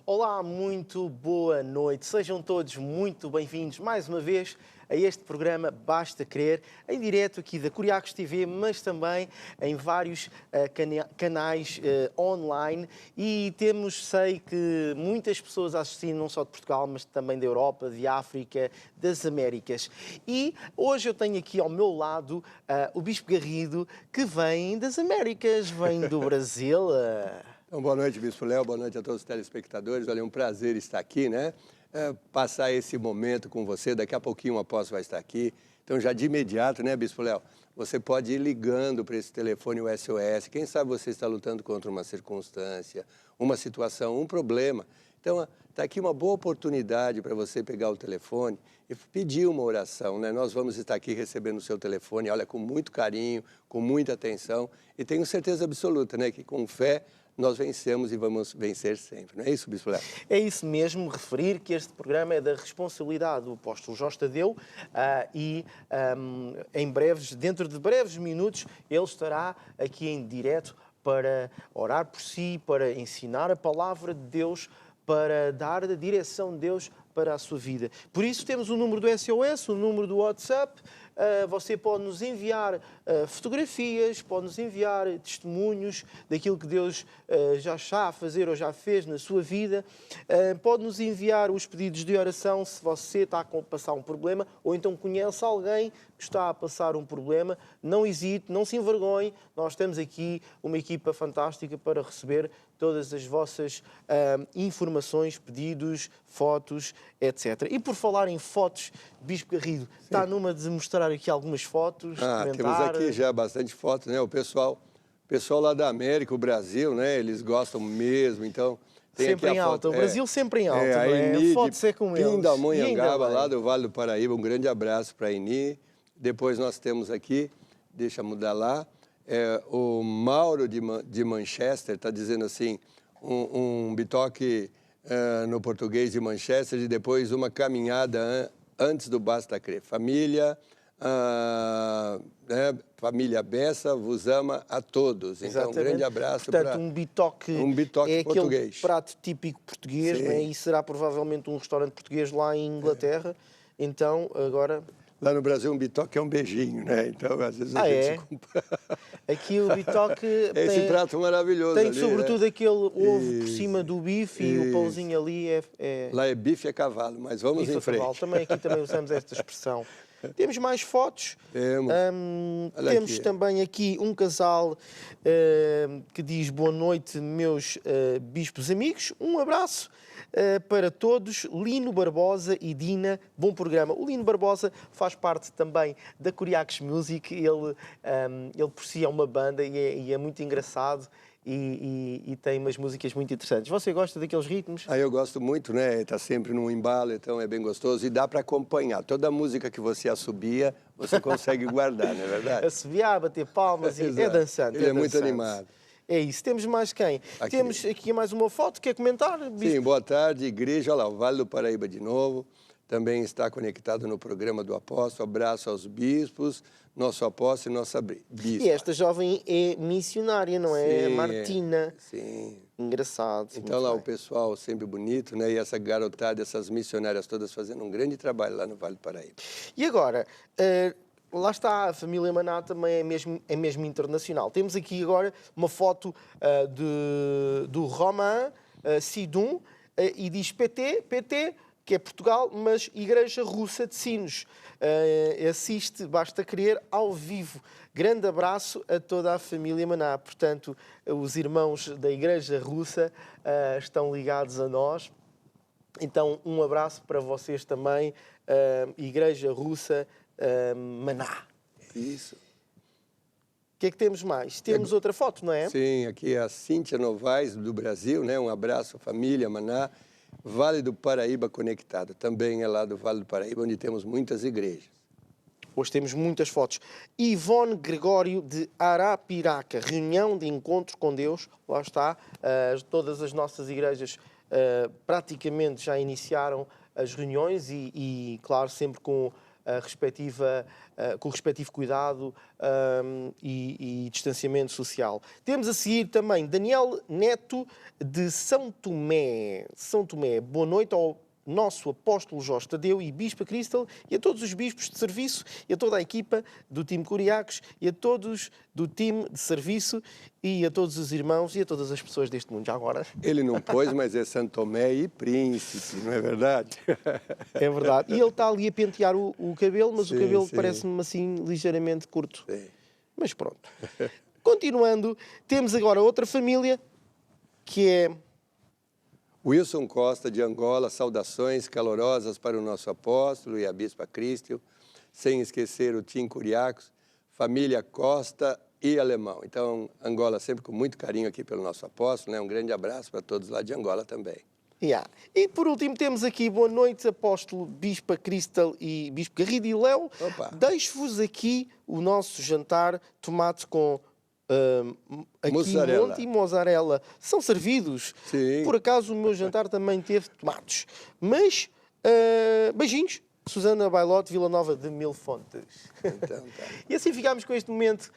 Olá, muito boa noite. Sejam todos muito bem-vindos mais uma vez a este programa Basta Crer, em direto aqui da Curiacos TV, mas também em vários canais online. E sei que muitas pessoas assistindo, não só de Portugal, mas também da Europa, de África, das Américas. E hoje eu tenho aqui ao meu lado o Bispo Garrido, que vem das Américas, vem do Brasil. Então, boa noite, Bispo Léo, boa noite a todos os telespectadores. Olha, é um prazer estar aqui, né? Passar esse momento com você. Daqui a pouquinho o apóstolo vai estar aqui. Então, já de imediato, né, Bispo Léo? Você pode ir ligando para esse telefone, o SOS. Quem sabe você está lutando contra uma circunstância, uma situação, um problema. Então, está aqui uma boa oportunidade para você pegar o telefone e pedir uma oração, né? Nós vamos estar aqui recebendo o seu telefone, olha, com muito carinho, com muita atenção. E tenho certeza absoluta, né, que com fé nós vencemos e vamos vencer sempre. Não é isso, Bispo Léo? É isso mesmo, referir que este programa é da responsabilidade do apóstolo Jorge Tadeu em breves, dentro de breves minutos, ele estará aqui em direto para orar por si, para ensinar a palavra de Deus, para dar a direção de Deus para a sua vida. Por isso temos o número do SOS, o número do WhatsApp. Você pode nos enviar fotografias, pode nos enviar testemunhos daquilo que Deus já está a fazer ou já fez na sua vida. Pode nos enviar os pedidos de oração se você está a passar um problema ou então conhece alguém que está a passar um problema. Não hesite, não se envergonhe. Nós temos aqui uma equipa fantástica para receber todas as vossas informações, pedidos, fotos, etc. E por falar em fotos, Bispo Garrido, está numa de mostrar aqui algumas fotos, comentar. Temos aqui já bastante fotos, né? O pessoal lá da América, o Brasil, né? Eles gostam mesmo, então... Tem sempre aqui em a alta, foto, o Brasil sempre em alta, não a é? Ini Fotos é com eles. Pindamonhangaba, lá do Vale do Paraíba, um grande abraço para a Ini. Depois nós temos aqui, deixa eu mudar lá, o Mauro de Manchester está dizendo assim, um bitoque no português de Manchester e depois uma caminhada antes do Basta Crer. Família, família Bessa vos ama a todos. Exatamente. Então, um grande abraço. Portanto, um bitoque é português. Aquele prato típico português, não é? E será provavelmente um restaurante português lá em Inglaterra. Então, agora... Lá no Brasil, um bitoque é um beijinho, né? Então, às vezes a gente se compra. Aqui o bitoque Esse prato maravilhoso tem ali, sobretudo né? aquele ovo por cima do bife e o pãozinho ali Lá é bife a cavalo, mas vamos bife em frente. Aqui também usamos esta expressão. Temos mais fotos. Temos também aqui um casal que diz boa noite, meus bispos amigos. Um abraço para todos. Lino Barbosa e Dina, bom programa. O Lino Barbosa faz parte também da Curiacos Music. Ele por si é uma banda e é muito engraçado. E tem umas músicas muito interessantes. Você gosta daqueles ritmos? Eu gosto muito, né? Está sempre num embalo, então é bem gostoso. E dá para acompanhar. Toda música que você assobia, você consegue guardar, não é verdade? Assobiar, bater palmas, é dançante. Ele é muito animado. É isso. Temos mais quem? Temos aqui mais uma foto. Quer comentar? Sim, boa tarde, igreja. Olha lá, o Vale do Paraíba de novo. Também está conectado no programa do apóstolo. Abraço aos bispos, nosso apóstolo e nossa bispa. E esta jovem é missionária, não é? Sim, Martina. Sim. Engraçado. Então lá o pessoal sempre bonito, né? E essa garotada, essas missionárias todas fazendo um grande trabalho lá no Vale do Paraíba. E agora, lá está, a família Maná também é mesmo internacional. Temos aqui agora uma foto do Romain Sidon e diz PT, que é Portugal, mas Igreja Russa de Sinos. Assiste, Basta Crer, ao vivo. Grande abraço a toda a família Maná. Portanto, os irmãos da Igreja Russa estão ligados a nós. Então, um abraço para vocês também, Igreja Russa Maná. Isso. O que é que temos mais? Temos outra foto, não é? Sim, aqui é a Cíntia Novaes, do Brasil, né? Um abraço, família Maná. Vale do Paraíba conectado. Também é lá do Vale do Paraíba, onde temos muitas igrejas. Hoje temos muitas fotos. Ivone Gregório, de Arapiraca. Reunião de encontros com Deus. Lá está. Todas as nossas igrejas praticamente já iniciaram as reuniões e claro, sempre com com o respectivo cuidado e distanciamento social. Temos a seguir também Daniel Neto de São Tomé. São Tomé, boa noite ao nosso apóstolo Jorge Tadeu e Bispa Cristal e a todos os bispos de serviço e a toda a equipa do time Curiacos e a todos do time de serviço e a todos os irmãos e a todas as pessoas deste mundo. Já agora. Ele não pôs, mas é São Tomé e Príncipe, não é verdade? É verdade. E ele está ali a pentear o cabelo, mas sim, o cabelo sim. parece-me assim ligeiramente curto. Sim. Mas pronto. Continuando, temos agora outra família que é... Wilson Costa, de Angola, saudações calorosas para o nosso apóstolo e a Bispa Cristal, sem esquecer o Tim Curiacos, família Costa e Alemão. Então, Angola sempre com muito carinho aqui pelo nosso apóstolo, né? Um grande abraço para todos lá de Angola também. Yeah. E por último temos aqui, boa noite, apóstolo Bispa Cristal e Bispo Garrido e Léo. Deixo-vos aqui o nosso jantar, tomate com... aqui Mozzarella. monte e mozzarella são servidos. Sim. Por acaso o meu jantar também teve tomates. Mas beijinhos, Susana Bailote, Vila Nova de Mil Fontes. Então, tá. E assim ficámos com este momento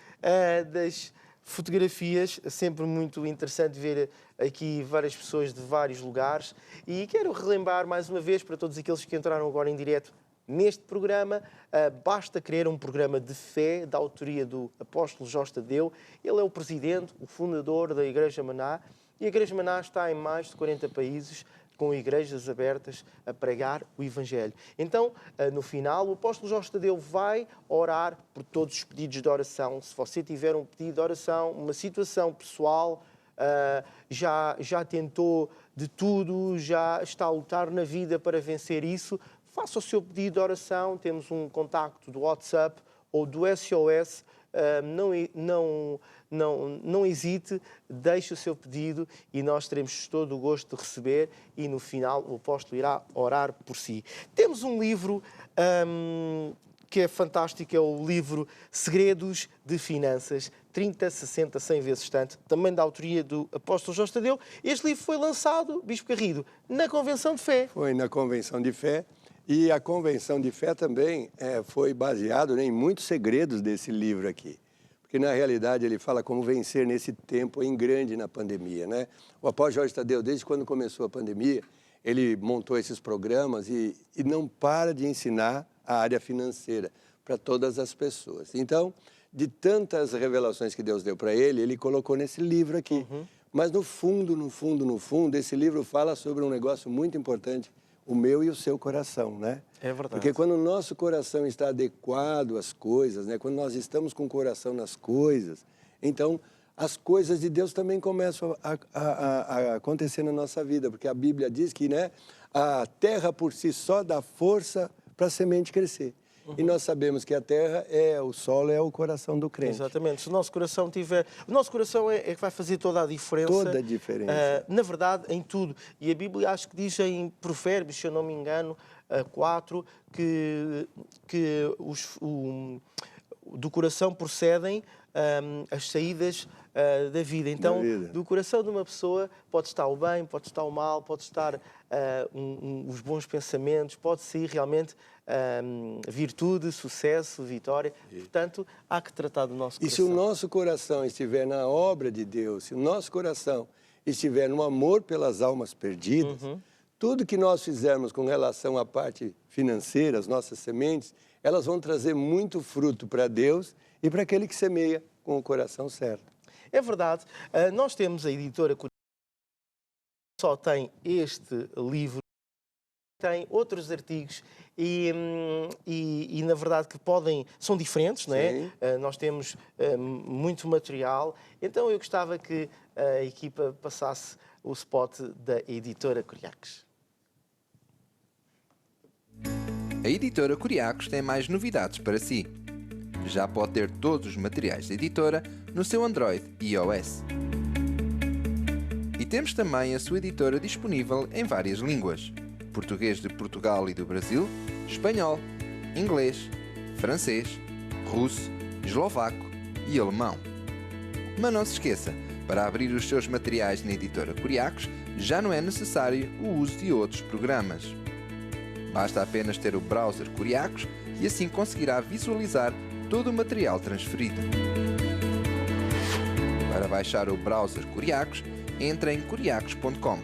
das fotografias. Sempre muito interessante ver aqui várias pessoas de vários lugares. E quero relembrar mais uma vez para todos aqueles que entraram agora em direto neste programa, Basta Crer, um programa de fé da autoria do apóstolo Jorge Tadeu. Ele é o presidente, o fundador da Igreja Maná, e a Igreja Maná está em mais de 40 países, com igrejas abertas a pregar o Evangelho. Então, no final, o apóstolo Jorge Tadeu vai orar por todos os pedidos de oração. Se você tiver um pedido de oração, uma situação pessoal, já tentou de tudo, já está a lutar na vida para vencer isso, faça o seu pedido de oração. Temos um contacto do WhatsApp ou do SOS. Não hesite, deixe o seu pedido e nós teremos todo o gosto de receber e no final o apóstolo irá orar por si. Temos um livro que é fantástico, é o livro Segredos de Finanças, 30, 60, 100 vezes tanto, também da autoria do apóstolo Jorge Tadeu. Este livro foi lançado, Bispo Garrido, na Convenção de Fé. Foi na Convenção de Fé. E a Convenção de Fé também foi baseado, né, em muitos segredos desse livro aqui. Porque, na realidade, ele fala como vencer nesse tempo em grande na pandemia, né? O apóstolo Jorge Tadeu, desde quando começou a pandemia, ele montou esses programas e não para de ensinar a área financeira para todas as pessoas. Então, de tantas revelações que Deus deu para ele, ele colocou nesse livro aqui. Mas, no fundo, esse livro fala sobre um negócio muito importante, o meu e o seu coração, né? É verdade. Porque quando o nosso coração está adequado às coisas, né? Quando nós estamos com o coração nas coisas, então as coisas de Deus também começam a acontecer na nossa vida, porque a Bíblia diz que, né, a terra por si só dá força para a semente crescer. E nós sabemos que a terra o solo é o coração do crente. Exatamente. Se o nosso coração tiver... O nosso coração é que vai fazer toda a diferença. Toda a diferença. Na verdade, em tudo. E a Bíblia acho que diz em Provérbios, se eu não me engano, 4, que do coração procedem as saídas da vida. Então, do coração de uma pessoa pode estar o bem, pode estar o mal, pode estar os bons pensamentos, pode sair realmente virtude, sucesso, vitória. Portanto, há que tratar do nosso coração. E se o nosso coração estiver na obra de Deus, se o nosso coração estiver no amor pelas almas perdidas, tudo que nós fizermos com relação à parte financeira, as nossas sementes, elas vão trazer muito fruto para Deus e para aquele que semeia com o coração certo. É verdade. Nós temos a editora que só tem este livro, tem outros artigos e na verdade que são diferentes, não é? Nós temos muito material, então eu gostava que a equipa passasse o spot da editora Curiacos. A editora Curiacos tem mais novidades para si. Já pode ter todos os materiais da editora no seu Android e iOS. E temos também a sua editora disponível em várias línguas: português de Portugal e do Brasil, espanhol, inglês, francês, russo, eslovaco e alemão. Mas não se esqueça, para abrir os seus materiais na editora Curiacos já não é necessário o uso de outros programas. Basta apenas ter o browser Curiacos e assim conseguirá visualizar todo o material transferido. Para baixar o browser Curiacos, entre em curiacos.com.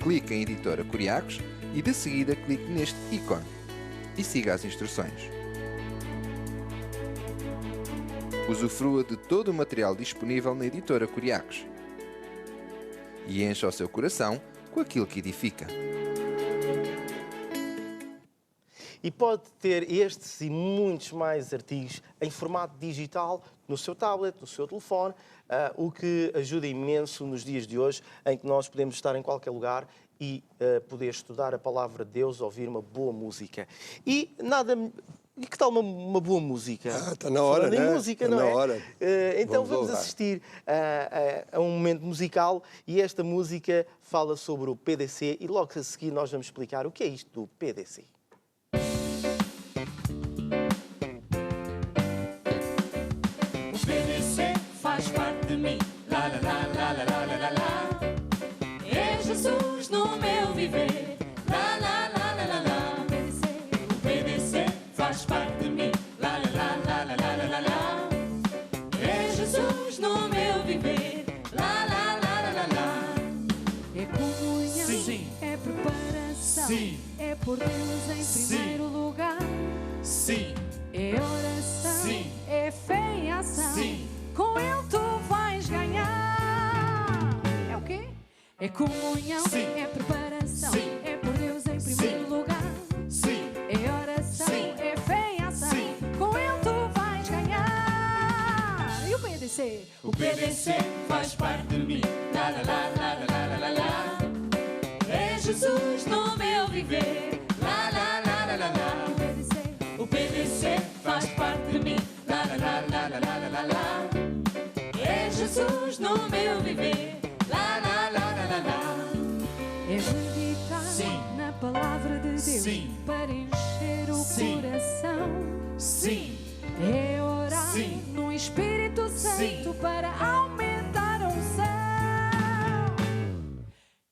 Clique em Editora Curiacos e de seguida clique neste ícone e siga as instruções. Usufrua de todo o material disponível na Editora Curiacos e encha o seu coração com aquilo que edifica. E pode ter estes e muitos mais artigos em formato digital no seu tablet, no seu telefone, o que ajuda imenso nos dias de hoje, em que nós podemos estar em qualquer lugar e poder estudar a palavra de Deus, ouvir uma boa música. E que tal uma boa música? Está na hora, Falando né? em música, Tá não na é? hora. Então Vamos vamos ouvir. assistir a um momento musical e esta música fala sobre o PDC e logo a seguir nós vamos explicar o que é isto do PDC. O PDC faz parte de mim. Lá, lá, lá, lá, lá, lá, lá, lá, lá. É Jesus no meu viver. Lá, lá, lá, lá, lá, lá. O PDC faz parte de mim. Lá, lá, lá, lá, lá, lá, lá, lá, lá. É Jesus no meu viver. Lá, lá, lá, lá, lá, lá. É comunhão, Sim. é preparação, Sim. é por Deus em Sim. primeiro lugar, Sim, é oração, Sim. é fé em ação, Sim. com Ele tu vais ganhar. É o quê? É comunhão, Sim. é preparação, Sim. é por Deus em primeiro Sim. lugar, sim, é oração, Sim. é fé em ação, Sim. com Ele tu vais ganhar. E o PDC? o PDC faz parte de mim. Lá, lá, lá, lá, lá, lá, lá, lá, lá. É Jesus no meu viver. Lá, lá, lá, lá, lá, lá. O PDC faz parte de mim. Lá, lá, lá, lá, lá, lá, lá, lá, lá. É Jesus no meu viver. Lá, lá, lá, lá, lá, lá. É meditar Sim. na palavra de Deus Sim. para encher o Sim. coração. Sim, É orar Sim. no Espírito Santo Sim. para aumentar a unção.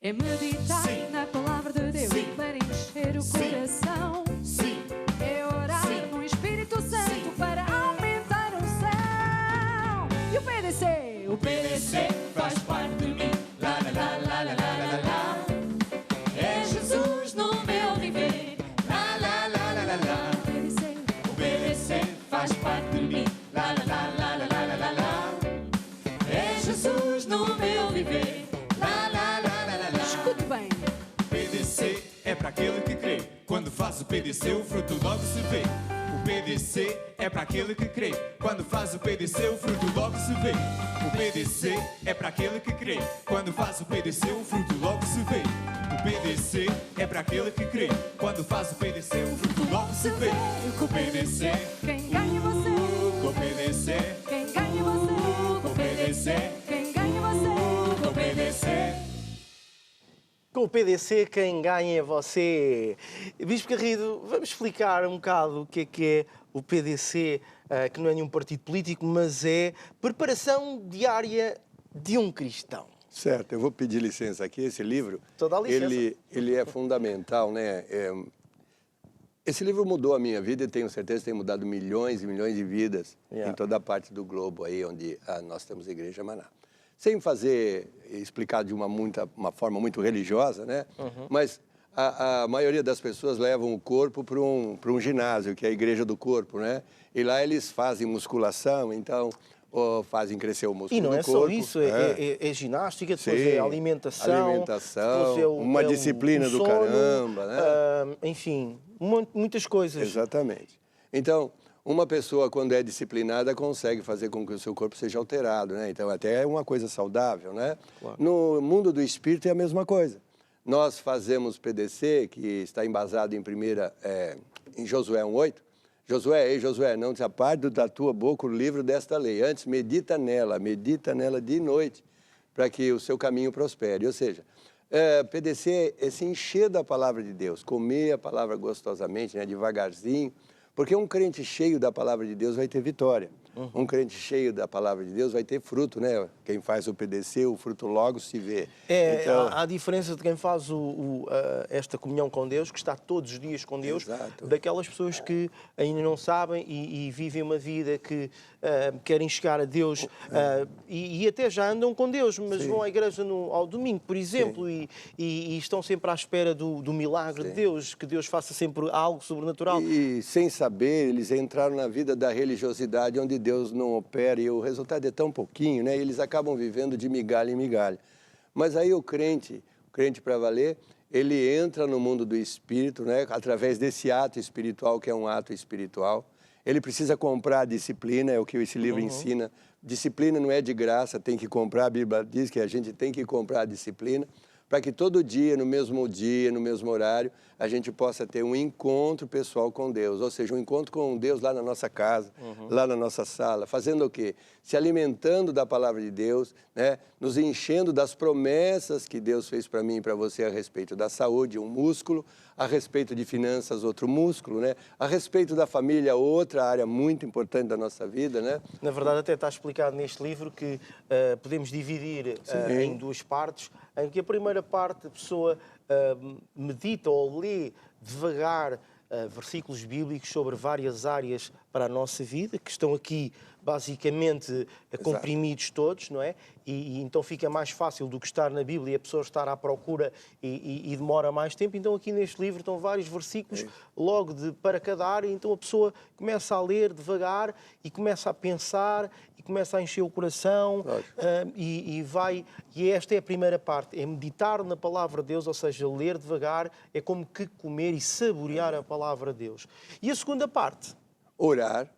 É meditar Sim. na palavra de Deus Sim. para encher o Sim. coração. sim, É orar Sim. no Espírito Santo Sim. para aumentar a unção. E o PDC? o PDC faz parte de mim. Lá, lá, lá, lá, lá, lá, lá, lá, lá. É Jesus no meu viver. Lá, lá, lá, lá, lá, lá. O PDC faz parte de mim. Lá, lá, lá, lá, lá, lá, lá, lá, lá. É Jesus no meu viver. Lá, lá, lá, lá, lá, lá. Escute bem. PDC é para aquele que crê. Quando faz o PDC, o fruto logo se vê. O PDC é para aquele que crê. Quando faz o PDC, o fruto logo se vê. O PDC é para aquele que crê. Quando faz o PDC, o fruto logo se vê. O PDC é para aquele que crê. Quando faz o PDC, o fruto logo se vê. Com o PDC, Quem ganha você? com o PDC, Quem ganha você? com o PDC, Quem ganha você? com o PDC. Com o PDC, quem ganha é você. Bispo Garrido, vamos explicar um bocado o que é o PDC, que não é nenhum partido político, mas é preparação diária de um cristão. Certo, eu vou pedir licença aqui. Esse livro, Toda a licença. ele é fundamental, né? Esse livro mudou a minha vida e tenho certeza que tem mudado milhões e milhões de vidas Yeah. em toda a parte do globo aí onde nós temos a Igreja Maná. Sem explicar de uma forma muito religiosa, né? Mas a maioria das pessoas levam o corpo para um ginásio, que é a igreja do corpo, né? E lá eles fazem musculação, então fazem crescer o músculo E não do é corpo. só isso, é ginástica, depois Sim, é alimentação, alimentação, depois é uma disciplina do sono, caramba, né? Enfim, muitas coisas. Exatamente. Então, uma pessoa, quando é disciplinada, consegue fazer com que o seu corpo seja alterado, né? Então, até é uma coisa saudável, né? Claro. No mundo do espírito é a mesma coisa. Nós fazemos PDC, que está embasado em Josué 1:8. Josué, não te aparte da tua boca o livro desta lei. Antes, medita nela de noite, para que o seu caminho prospere. Ou seja, PDC é se encher da palavra de Deus, comer a palavra gostosamente, né, devagarzinho, porque um crente cheio da palavra de Deus vai ter vitória. Um crente cheio da palavra de Deus vai ter fruto, né? Quem faz o PDC, o fruto logo se vê. Então, Há a diferença de quem faz esta comunhão com Deus, que está todos os dias com Deus, Exato. daquelas pessoas que ainda não sabem e vivem uma vida que querem chegar a Deus e até já andam com Deus, mas vão à igreja ao domingo, por exemplo, e estão sempre à espera do milagre de Deus, que Deus faça sempre algo sobrenatural. E sem saber, eles entraram na vida da religiosidade, onde Deus não opera, e o resultado é tão pouquinho, né? Eles acabam vivendo de migalha em migalha. Mas aí o crente para valer, ele entra no mundo do espírito, né? Através desse ato espiritual, que é um ato espiritual. Ele precisa comprar a disciplina, é o que esse livro ensina. Disciplina não é de graça, tem que comprar. A Bíblia diz que a gente tem que comprar a disciplina, para que todo dia, no mesmo horário, a gente possa ter um encontro pessoal com Deus. Ou seja, um encontro com Deus lá na nossa casa, lá na nossa sala. Fazendo o quê? Se alimentando da palavra de Deus, né? Nos enchendo das promessas que Deus fez para mim e para você a respeito da saúde, um músculo, a respeito de finanças, outro músculo, né? A respeito da família, outra área muito importante da nossa vida, né? Na verdade, até está explicado neste livro que podemos dividir em duas partes, em que a primeira parte a pessoa medita ou lê devagar versículos bíblicos sobre várias áreas para a nossa vida, que estão aqui basicamente comprimidos todos, não é? E então fica mais fácil do que estar na Bíblia e a pessoa estar à procura e demora mais tempo. Então aqui neste livro estão vários versículos logo para cada área, então a pessoa começa a ler devagar e começa a pensar e começa a encher o coração e esta é a primeira parte, é meditar na palavra de Deus, ou seja, ler devagar, é como que comer e saborear a palavra de Deus. E a segunda parte? Orar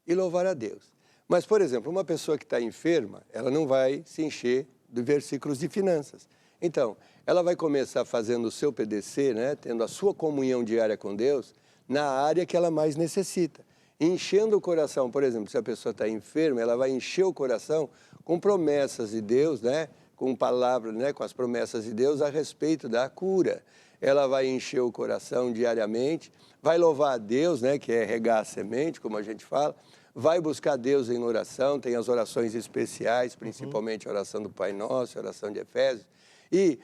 e louvar a Deus. Mas, por exemplo, uma pessoa que está enferma, ela não vai se encher de versículos de finanças. Então, ela vai começar fazendo o seu PDC, né, tendo a sua comunhão diária com Deus, na área que ela mais necessita. Enchendo o coração, por exemplo, se a pessoa está enferma, ela vai encher o coração com promessas de Deus, né, com palavras, né, com as promessas de Deus a respeito da cura. Ela vai encher o coração diariamente, vai louvar a Deus, né, que é regar a semente, como a gente fala, vai buscar Deus em oração, tem as orações especiais, principalmente a oração do Pai Nosso, a oração de Efésios, e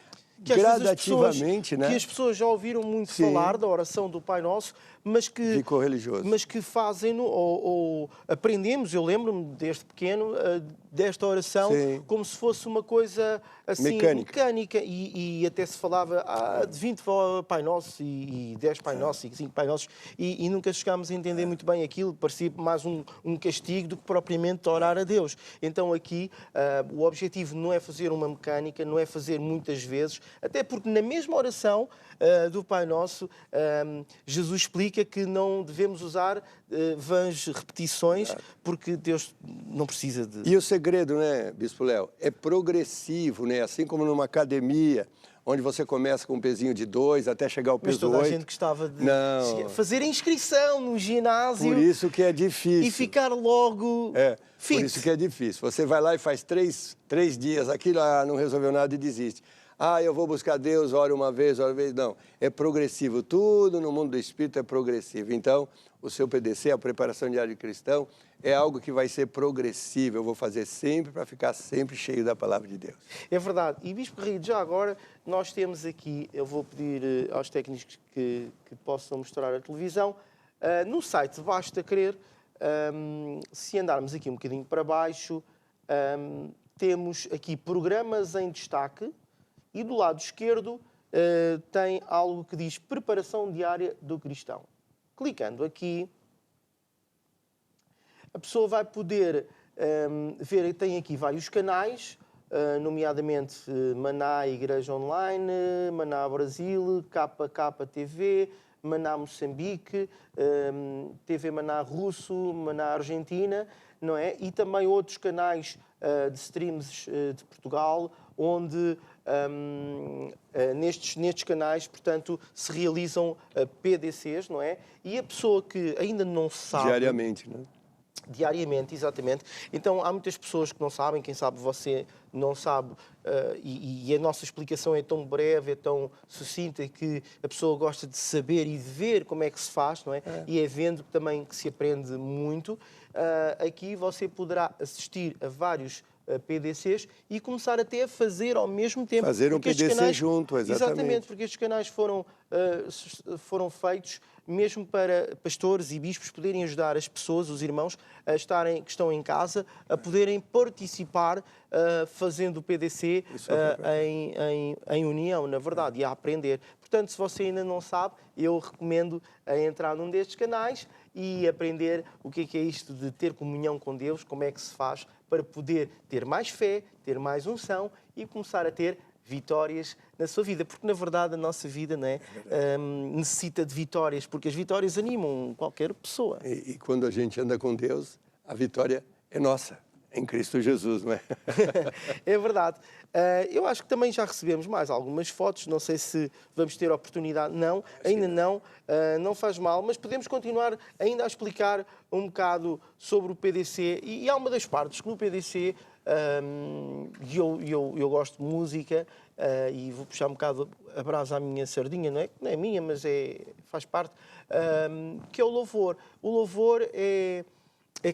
que gradativamente, né? Que as pessoas já ouviram muito falar da oração do Pai Nosso, mas que ficou religioso. Mas que fazem-no ou aprendemos, eu lembro-me desde pequeno, desta oração como se fosse uma coisa assim mecânica e até se falava de 20 Pai Nosso e 10 Pai Nosso e 5 Pai Nossos e nunca chegámos a entender muito bem aquilo, parecia mais um castigo do que propriamente orar a Deus. Então aqui o objetivo não é fazer uma mecânica, não é fazer muitas vezes, até porque na mesma oração do Pai Nosso, Jesus explica que não devemos usar vãs repetições, porque Deus não precisa de... E o segredo, né, Bispo Léo, é progressivo, né? Assim como numa academia, onde você começa com um pezinho de 2 até chegar ao peso 8. Mas toda a gente gostava de fazer a inscrição no ginásio. Por isso que é difícil. E ficar logo fit. Por isso que é difícil. Você vai lá e faz três dias, aquilo não resolveu nada e desiste. Eu vou buscar Deus, oro uma vez, oro outra vez. Não, é progressivo. Tudo no mundo do Espírito é progressivo. Então, o seu PDC, a preparação diária de cristão, é algo que vai ser progressivo. Eu vou fazer sempre para ficar sempre cheio da palavra de Deus. É verdade. E, Bispo Garrido, já agora, nós temos aqui, eu vou pedir aos técnicos que possam mostrar a televisão, no site Basta Crer, se andarmos aqui um bocadinho para baixo, temos aqui programas em destaque, e do lado esquerdo tem algo que diz preparação diária do cristão. Clicando aqui, a pessoa vai poder ver, tem aqui vários canais, nomeadamente Maná Igreja Online, Maná Brasil, KKTV, Maná Moçambique, TV Maná Russo, Maná Argentina, não é? E também outros canais de streams de Portugal, onde nestes canais, portanto, se realizam PDCs, não é? E a pessoa que ainda não sabe... Diariamente, não é? Diariamente, exatamente. Então, há muitas pessoas que não sabem, quem sabe você não sabe, e a nossa explicação é tão breve, é tão sucinta, que a pessoa gosta de saber e de ver como é que se faz, não é? E é vendo também que se aprende muito. Aqui você poderá assistir a vários PDCs e começar até a fazer ao mesmo tempo. Fazer um porque estes PDC junto, exatamente. Exatamente, porque estes canais foram feitos mesmo para pastores e bispos poderem ajudar as pessoas, os irmãos, que estão em casa, a poderem participar fazendo o PDC em união, na verdade, e a aprender. Portanto, se você ainda não sabe, eu recomendo a entrar num destes canais e aprender o que é isto de ter comunhão com Deus, como é que se faz para poder ter mais fé, ter mais unção e começar a ter vitórias na sua vida, porque na verdade a nossa vida, não é? Necessita de vitórias, porque as vitórias animam qualquer pessoa. E quando a gente anda com Deus, a vitória é nossa, em Cristo Jesus, não é? É verdade. Eu acho que também já recebemos mais algumas fotos, não sei se vamos ter oportunidade, não, ainda não, não faz mal, mas podemos continuar ainda a explicar um bocado sobre o PDC, e há uma das partes que no PDC, eu gosto de música, e vou puxar um bocado a brasa à minha sardinha, não é minha, mas faz parte, que é o louvor. O louvor é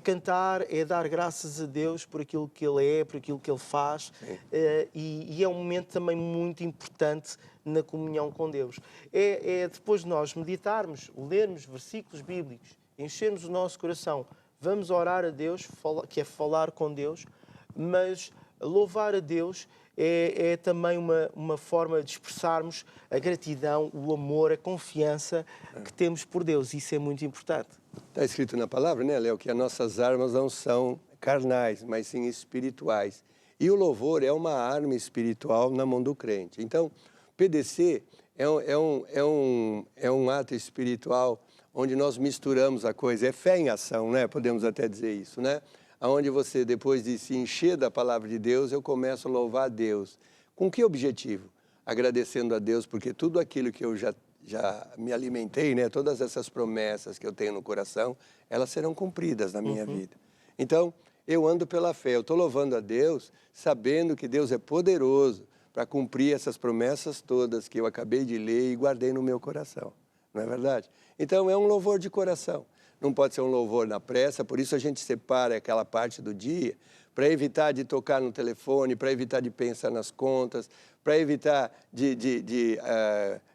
cantar, é dar graças a Deus por aquilo que Ele é, por aquilo que Ele faz, e é um momento também muito importante na comunhão com Deus. É depois de nós meditarmos, lermos versículos bíblicos, enchermos o nosso coração, vamos orar a Deus, que é falar com Deus, mas louvar a Deus é também uma forma de expressarmos a gratidão, o amor, a confiança que temos por Deus. Isso é muito importante. Está escrito na palavra, né, Léo, que as nossas armas não são carnais, mas sim espirituais. E o louvor é uma arma espiritual na mão do crente. Então, PDC é um ato espiritual onde nós misturamos a coisa. É fé em ação, né? Podemos até dizer isso, né? Onde você, depois de se encher da palavra de Deus, eu começo a louvar a Deus. Com que objetivo? Agradecendo a Deus, porque tudo aquilo que eu já me alimentei, né? Todas essas promessas que eu tenho no coração, elas serão cumpridas na minha vida. Então, eu ando pela fé, eu estou louvando a Deus, sabendo que Deus é poderoso para cumprir essas promessas todas que eu acabei de ler e guardei no meu coração. Não é verdade? Então, é um louvor de coração. Não pode ser um louvor na pressa, por isso a gente separa aquela parte do dia, para evitar de tocar no telefone, para evitar de pensar nas contas, para evitar de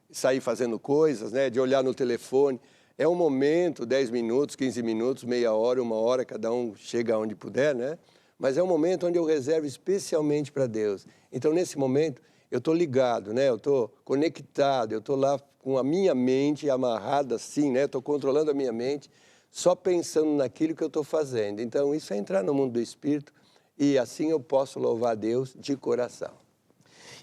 sair fazendo coisas, né? De olhar no telefone. É um momento, 10 minutos, 15 minutos, meia hora, 1 hora, cada um chega onde puder, né? Mas é um momento onde eu reservo especialmente para Deus. Então, nesse momento, eu estou ligado, né? Eu estou conectado, eu estou lá com a minha mente amarrada assim, né? Estou controlando a minha mente, só pensando naquilo que eu estou fazendo. Então, isso é entrar no mundo do Espírito e assim eu posso louvar a Deus de coração.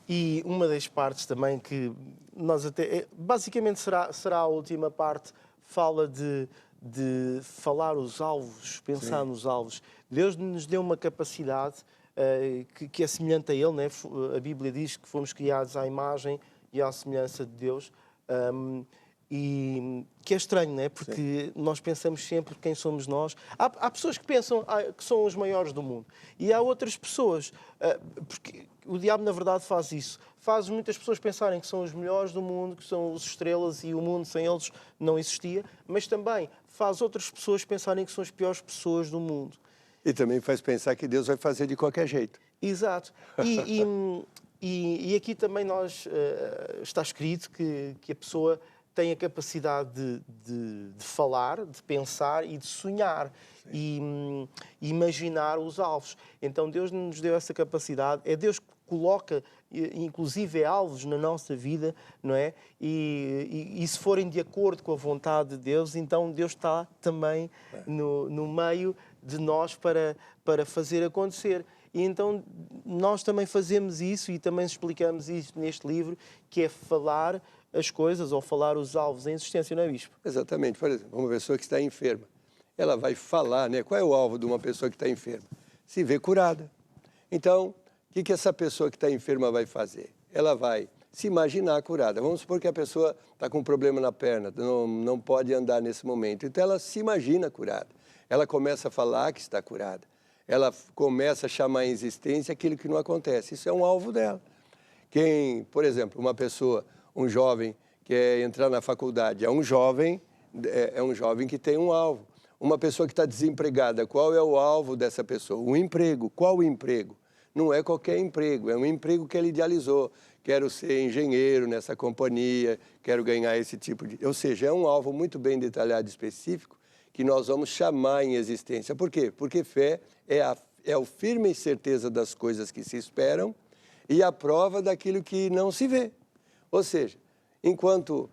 E uma das partes também que nós até... Basicamente será a última parte, fala de falar os alvos, pensar nos alvos. Deus nos deu uma capacidade que é semelhante a Ele, né? A Bíblia diz que fomos criados à imagem e à semelhança de Deus. E que é estranho, não é? Porque nós pensamos sempre quem somos nós. Há pessoas que pensam que são os maiores do mundo. E há outras pessoas, porque o diabo na verdade faz isso. Faz muitas pessoas pensarem que são os melhores do mundo, que são as estrelas e o mundo sem eles não existia. Mas também faz outras pessoas pensarem que são as piores pessoas do mundo. E também faz pensar que Deus vai fazer de qualquer jeito. Exato. E aqui também está escrito que a pessoa tem a capacidade de falar, de pensar e de sonhar e imaginar os alvos. Então Deus nos deu essa capacidade, é Deus que coloca inclusive alvos na nossa vida, não é? E se forem de acordo com a vontade de Deus, então Deus está também no meio de nós para fazer acontecer. E então nós também fazemos isso e também explicamos isso neste livro, que é falar as coisas ou falar os alvos em existência, não é, Bispo? Exatamente. Por exemplo, uma pessoa que está enferma, ela vai falar, né? Qual é o alvo de uma pessoa que está enferma? Se ver curada. Então, o que essa pessoa que está enferma vai fazer? Ela vai se imaginar curada. Vamos supor que a pessoa está com um problema na perna, não pode andar nesse momento. Então, ela se imagina curada. ela começa a falar que está curada. Ela começa a chamar em existência aquilo que não acontece. Isso é um alvo dela. Quem, por exemplo, uma pessoa, um jovem que quer entrar na faculdade, é um jovem que tem um alvo. Uma pessoa que está desempregada, qual é o alvo dessa pessoa? O emprego. Qual o emprego? Não é qualquer emprego, é um emprego que ela idealizou. Quero ser engenheiro nessa companhia, quero ganhar esse tipo de... Ou seja, é um alvo muito bem detalhado e específico que nós vamos chamar em existência. Por quê? Porque fé é a firme certeza das coisas que se esperam e a prova daquilo que não se vê. Ou seja, enquanto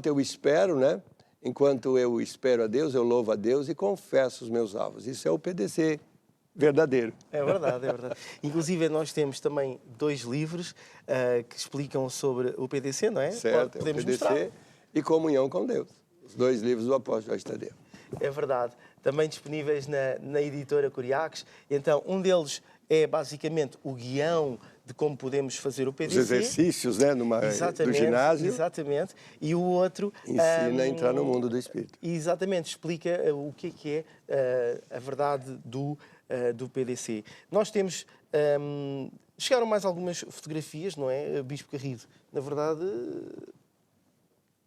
eu espero, né? Enquanto eu espero a Deus, eu louvo a Deus e confesso os meus alvos. Isso é o PDC verdadeiro. É verdade, é verdade. Inclusive, nós temos também 2 livros que explicam sobre o PDC, não é? Certo, Podemos é o PDC mostrar. e Comunhão com Deus. Os 2 livros do apóstolo Jorge Tadeu. É verdade. Também disponíveis na editora Curiacos. Então, um deles é basicamente o guião de como podemos fazer o PDC. Os exercícios, né, do ginásio. Exatamente. E o outro... Ensina a entrar no mundo do Espírito. Exatamente. Explica o que é a verdade do PDC. Nós temos... chegaram mais algumas fotografias, não é, Bispo Garrido? Na verdade,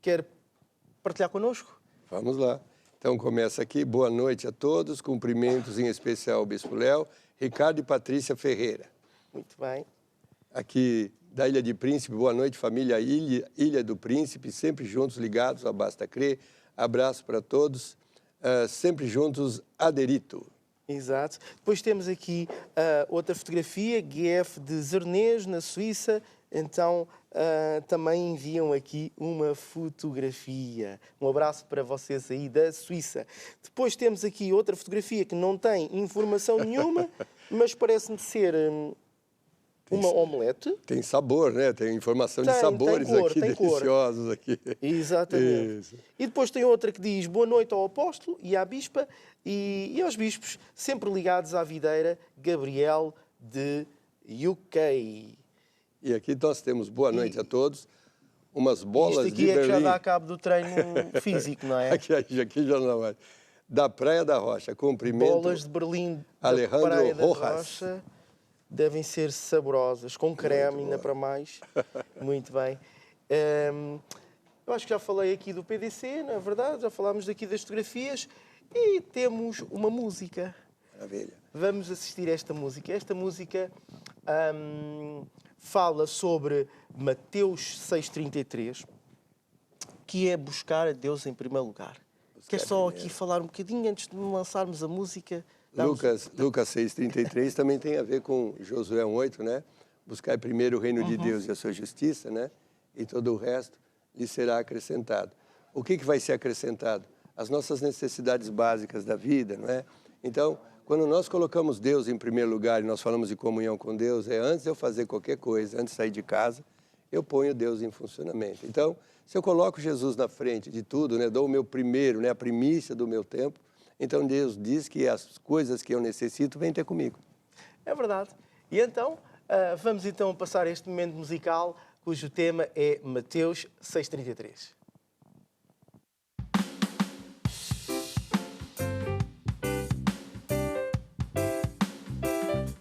quer partilhar connosco? Vamos lá. Então, começa aqui. Boa noite a todos. Cumprimentos em especial ao Bispo Léo, Ricardo e Patrícia Ferreira. Muito bem. Aqui da Ilha de Príncipe, boa noite, família Ilha do Príncipe, sempre juntos, ligados, a Basta Crer. Abraço para todos, sempre juntos, Aderito. Exato. Depois temos aqui outra fotografia, GF de Zernez, na Suíça. Então, também enviam aqui uma fotografia. Um abraço para vocês aí da Suíça. Depois temos aqui outra fotografia que não tem informação nenhuma, mas parece-me ser uma omelete. Tem sabor, né? Tem informação de sabores tem cor, aqui, tem deliciosos cor. aqui. Exatamente. Isso. E depois tem outra que diz boa noite ao apóstolo e à bispa e aos bispos, sempre ligados à videira, Gabriel de UK. E aqui nós temos boa noite a todos. Umas bolas Isto aqui de é que já Berlim. dá cabo do treino físico, não é? Aqui já não é. Da Praia da Rocha. Cumprimento. Bolas de Berlim da Alejandro Praia da Rojas. Rocha. Devem ser saborosas, com creme ainda para mais. Muito bem. Eu acho que já falei aqui do PDC, não é verdade? Já falámos aqui das fotografias e temos uma música. Maravilha. Vamos assistir a esta música. Esta música fala sobre Mateus 6,33, que é buscar a Deus em primeiro lugar. Quer só aqui falar um bocadinho antes de lançarmos a música? Lucas 6,33 também tem a ver com Josué 1,8, né? Buscar primeiro o reino de Deus e a sua justiça, né? E todo o resto lhe será acrescentado. O que vai ser acrescentado? As nossas necessidades básicas da vida, não é? Então, quando nós colocamos Deus em primeiro lugar e nós falamos de comunhão com Deus, antes de eu fazer qualquer coisa, antes de sair de casa, eu ponho Deus em funcionamento. Então, se eu coloco Jesus na frente de tudo, né? Dou o meu primeiro, né? A primícia do meu tempo, então Deus diz que as coisas que eu necessito vêm ter comigo. É verdade. E então, vamos então passar este momento musical, cujo tema é Mateus 6,33.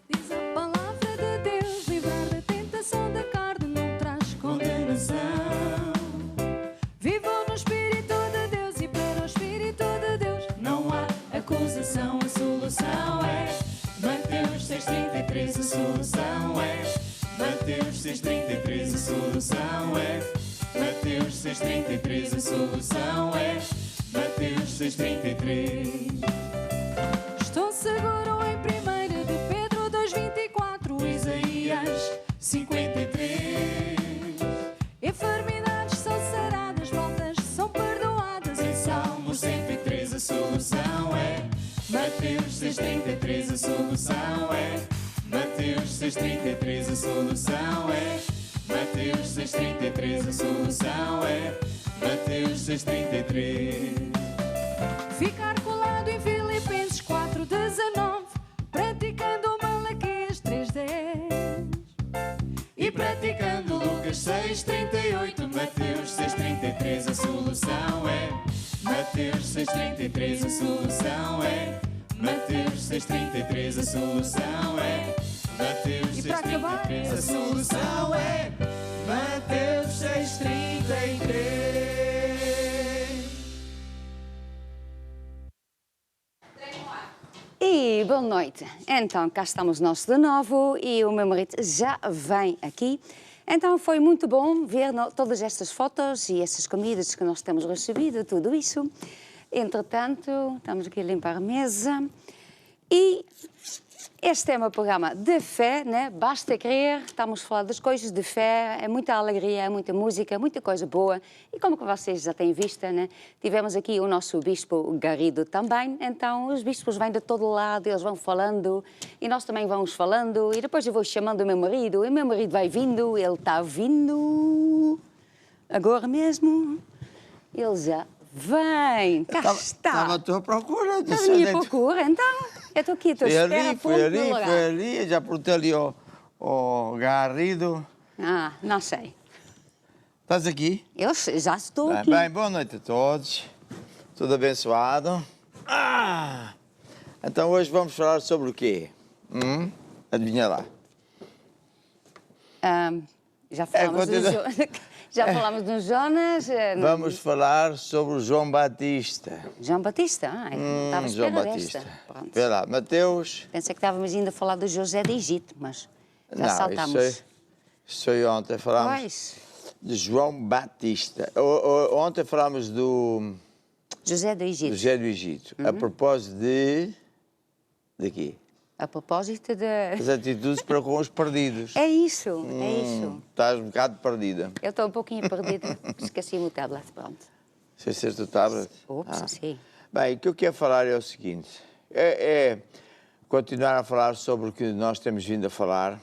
Diz a palavra de Deus, livrar da tentação da carne não traz condenação. Vivam no Espírito de Deus e para o Espírito de Deus Não há acusação, a solução é Mateus 6,33, a solução é Mateus 6,33, a solução é Mateus 6,33, a solução é Mateus 6,33. Estou seguro em 1 de Pedro 2,24, Isaías 53. enfermidades são saradas, faltas são perdoadas. Em Salmo 103 a solução é Mateus 6,33, a solução é Mateus 6,33, a solução é Mateus 6,33, a solução é Mateus 6,33. Ficar colado em Filipenses 4,19, praticando Malaquias 3,10. E praticando Lucas 6,38, Mateus 6,33, a solução é Mateus 6,33, a solução é a solução é Mateus 6:33. E para acabar? A solução é Mateus 6:33. E boa noite. Então, cá estamos nós de novo e o meu marido já vem aqui. Então, foi muito bom ver todas estas fotos e essas comidas que nós temos recebido, tudo isso. Entretanto, estamos aqui a limpar a mesa. E este é o meu programa de fé, né? Basta crer, estamos a falar das coisas de fé, é muita alegria, é muita música, muita coisa boa. E como que vocês já têm visto, né? Tivemos aqui o nosso bispo Garrido também, então os bispos vêm de todo lado, eles vão falando e nós também vamos falando e depois eu vou chamando o meu marido e o meu marido vai vindo, ele está vindo agora mesmo, ele já vem, cá está. Estava à tua procura. Estás à minha procura, então? Eu estou aqui, estou à espera, Foi ali, já perguntei ali ao Garrido. Ah, não sei. Estás aqui? Eu já estou aqui. Bem, boa noite a todos. Tudo abençoado. Então hoje vamos falar sobre o quê? Adivinha lá. Já falamos continua. já falamos do Jonas. Vamos falar sobre o João Batista. João Batista? Estava à espera João desta. Batista. Pronto. Espera lá, Mateus. Pensei que estávamos ainda a falar do José de Egito, mas já Não, saltámos. isso foi ontem. Falámos Pois. de João Batista. Ontem falámos do José do Egito. José do Egito. A propósito de quê? A propósito de... As atitudes para com os perdidos. É isso, é isso. Estás um bocado perdida. Eu estou um pouquinho perdida. Esqueci-me o tablet, pronto. Esqueceste o tablet? Ops, sim. Bem, o que eu quero falar é o seguinte. É continuar a falar sobre o que nós temos vindo a falar,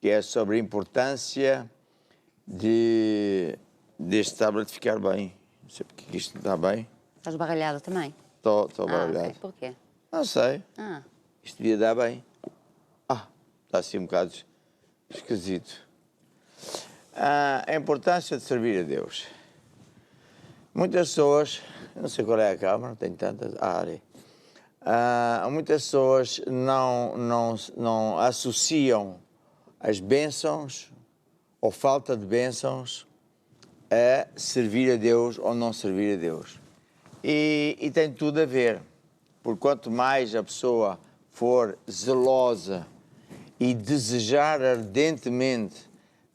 que é sobre a importância deste tablet ficar bem. Não sei porque que isto não está bem. Estás baralhado também? Estou baralhado. Ok. Porquê? Não sei. Isto devia dar bem. Está assim um bocado esquisito. A importância de servir a Deus. Muitas pessoas, não sei qual é a câmara, não tenho tantas. Ali. Muitas pessoas não associam as bênçãos ou falta de bênçãos a servir a Deus ou não servir a Deus. E tem tudo a ver, porque quanto mais a pessoa for zelosa e desejar ardentemente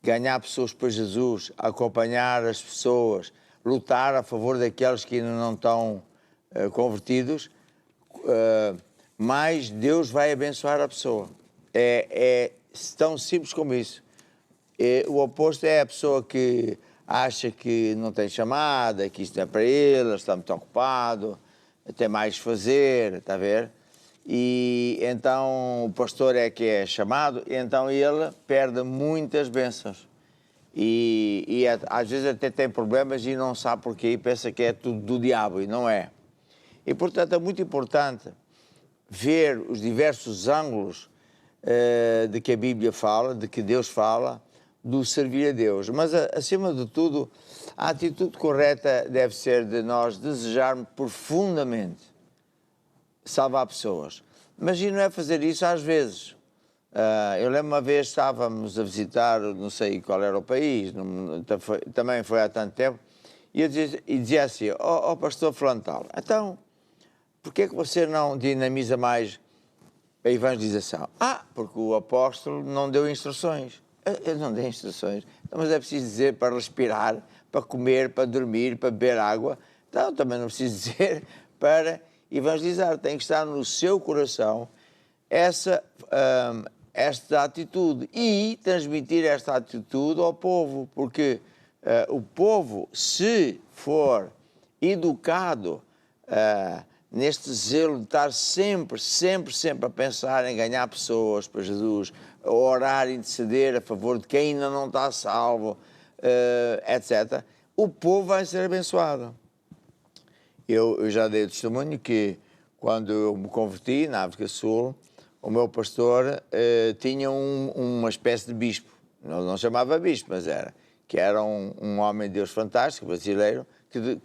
ganhar pessoas para Jesus, acompanhar as pessoas, lutar a favor daqueles que ainda não estão convertidos, mais Deus vai abençoar a pessoa. É tão simples como isso. O oposto é a pessoa que acha que não tem chamada, que isto não é para ele, está muito ocupado, tem mais a fazer, está a ver? E então o pastor é que é chamado, e então ele perde muitas bênçãos. E às vezes até tem problemas e não sabe porquê, e pensa que é tudo do diabo, e não é. E portanto é muito importante ver os diversos ângulos de que a Bíblia fala, de que Deus fala, do servir a Deus. Mas acima de tudo, a atitude correta deve ser de nós desejarmos profundamente salvar pessoas. Mas não é fazer isso às vezes. Eu lembro uma vez estávamos a visitar, não sei qual era o país, também foi há tanto tempo, e eu dizia assim, pastor fulano tal, então, porquê é que você não dinamiza mais a evangelização? Porque o apóstolo não deu instruções. Eu não dei instruções, mas é preciso dizer para respirar, para comer, para dormir, para beber água. Então também não preciso dizer para evangelizar. Tem que estar no seu coração esta atitude e transmitir esta atitude ao povo, porque o povo, se for educado neste zelo de estar sempre a pensar em ganhar pessoas para Jesus, a orar e interceder a favor de quem ainda não está salvo, etc., o povo vai ser abençoado. Eu já dei o testemunho que, quando eu me converti na África do Sul, o meu pastor tinha uma espécie de bispo. Não chamava bispo, mas que era um homem de Deus fantástico, brasileiro,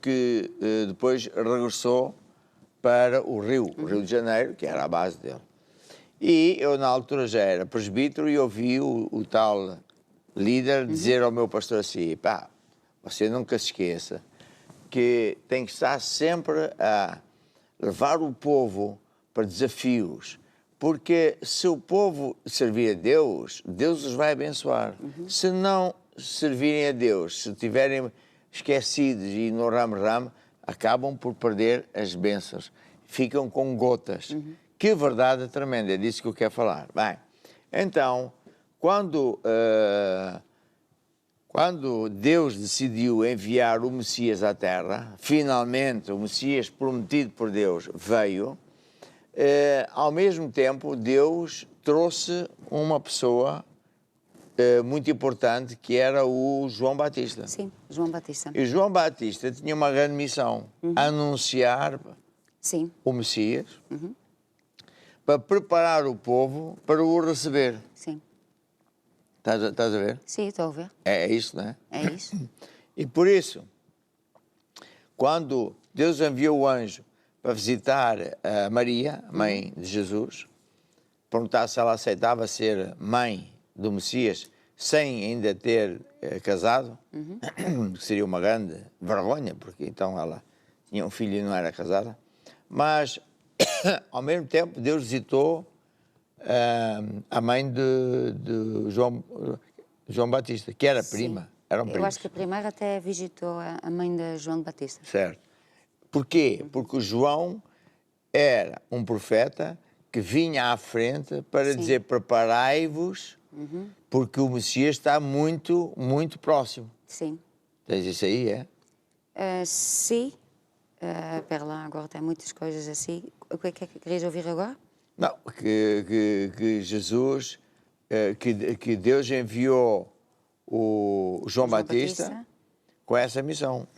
que depois regressou para o Rio de Janeiro, que era a base dele. E eu, na altura, já era presbítero e ouvi o tal líder dizer ao meu pastor assim, pá, você nunca se esqueça que tem que estar sempre a levar o povo para desafios, porque se o povo servir a Deus, Deus os vai abençoar. Se não servirem a Deus, se estiverem esquecidos e no ramo-ramo, acabam por perder as bênçãos. Ficam com gotas. Que verdade tremenda, é disso que eu quero falar. Bem, então, quando Deus decidiu enviar o Messias à Terra, finalmente o Messias prometido por Deus veio, ao mesmo tempo Deus trouxe uma pessoa muito importante, que era o João Batista. Sim, João Batista. E João Batista tinha uma grande missão, anunciar Sim. o Messias, para preparar o povo para o receber. Sim. Estás a ver? Sim, estou a ver. É isso, não é? É isso. E por isso, quando Deus enviou o anjo para visitar a Maria, mãe de Jesus, perguntar se ela aceitava ser mãe do Messias sem ainda ter casado, que seria uma grande vergonha, porque então ela tinha um filho e não era casada. Mas, ao mesmo tempo, Deus visitou a mãe de João Batista, que era prima. Eram primos. Eu acho que a primeira até visitou a mãe de João Batista. Certo. Porquê? Porque o João era um profeta que vinha à frente para dizer: preparai-vos, porque o Messias está muito, muito próximo. Sim. Tens isso aí, é? Sim. Pera lá, agora tem muitas coisas assim. O que é que querias ouvir agora? Não, que Jesus, que Deus enviou o João Batista com essa missão.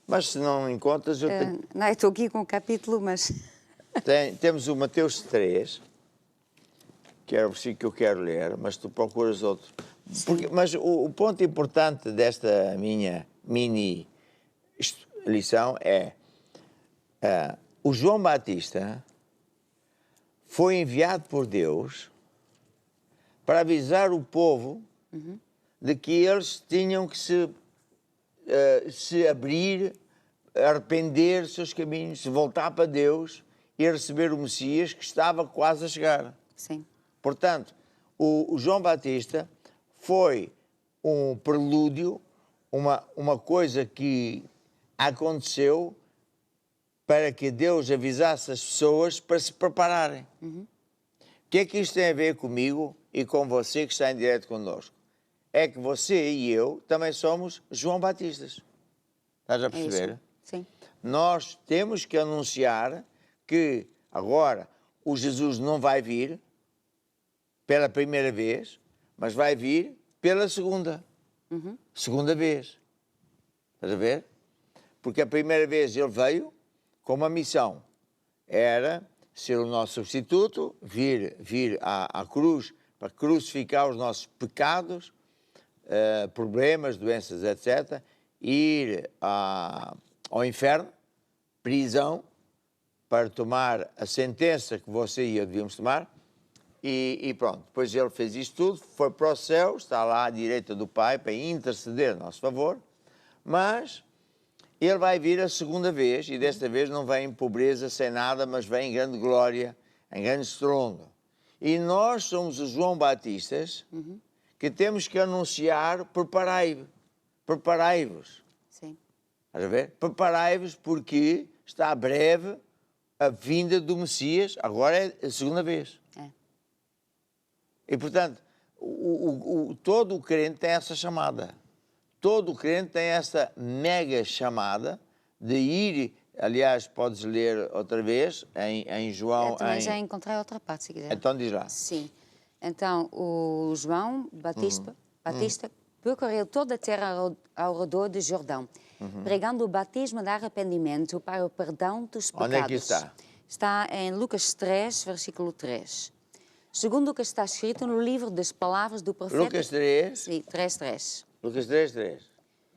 Mas se não encontras, eu tenho... Não, eu estou aqui com o capítulo, mas... Temos o Mateus 3, que era o versículo que eu quero ler, mas tu procuras outro. Mas o ponto importante desta minha mini lição é o João Batista foi enviado por Deus para avisar o povo de que eles tinham que se abrir, arrepender dos seus caminhos, se voltar para Deus e receber o Messias que estava quase a chegar. Sim. Portanto, o João Batista foi um prelúdio, uma coisa que aconteceu para que Deus avisasse as pessoas para se prepararem. O que é que isto tem a ver comigo e com você que está em direto connosco? É que você e eu também somos João Batistas. Estás a perceber? É isso. Sim. Nós temos que anunciar que agora o Jesus não vai vir pela primeira vez, mas vai vir pela segunda. Segunda vez. Estás a ver? Porque a primeira vez ele veio com uma missão. Era ser o nosso substituto, vir à cruz para crucificar os nossos pecados, problemas, doenças, etc. Ir ao inferno, prisão, para tomar a sentença que você e eu devíamos tomar. E pronto, depois ele fez isto tudo, foi para o céu, está lá à direita do Pai para interceder a nosso favor, mas ele vai vir a segunda vez, e desta vez não vem em pobreza, sem nada, mas vem em grande glória, em grande estrondo. E nós somos os João Batistas que temos que anunciar: preparai-vos. Sim. Estás a ver? Preparai-vos, porque está breve a vinda do Messias, agora é a segunda vez. E, portanto, todo o crente tem essa chamada. Todo o crente tem essa mega chamada de ir... Aliás, podes ler outra vez em João... Eu também já encontrei outra parte, se quiser. Então, diz lá. Sim. Então, o João Batista percorreu toda a terra ao redor de Jordão, pregando o batismo de arrependimento para o perdão dos pecados. Onde é que está? Está em Lucas 3, versículo 3. Segundo o que está escrito no livro das palavras do profeta... Lucas 3? Sim, 3:3. Lucas 3:3.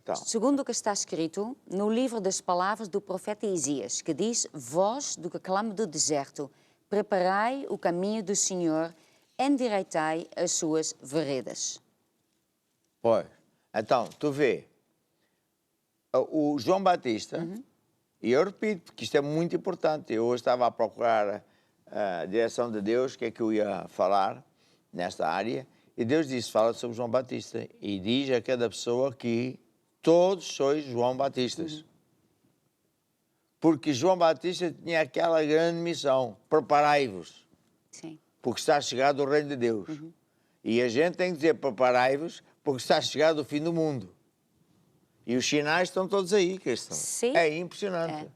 Então. Segundo o que está escrito no livro das palavras do profeta Isaías, que diz: voz do que clama do deserto, Preparai o caminho do Senhor, endireitai as suas veredas. Pois. Então, tu vê, o João Batista, e eu repito, porque isto é muito importante, eu hoje estava a procurar a direção de Deus, o que é que eu ia falar nesta área, e Deus disse, fala sobre João Batista, e diz a cada pessoa que todos sois João Batistas. Porque João Batista tinha aquela grande missão, preparai-vos, Sim. porque está chegado o reino de Deus. E a gente tem que dizer, preparai-vos, porque está chegado o fim do mundo. E os sinais estão todos aí, Cristão. Sim. É impressionante.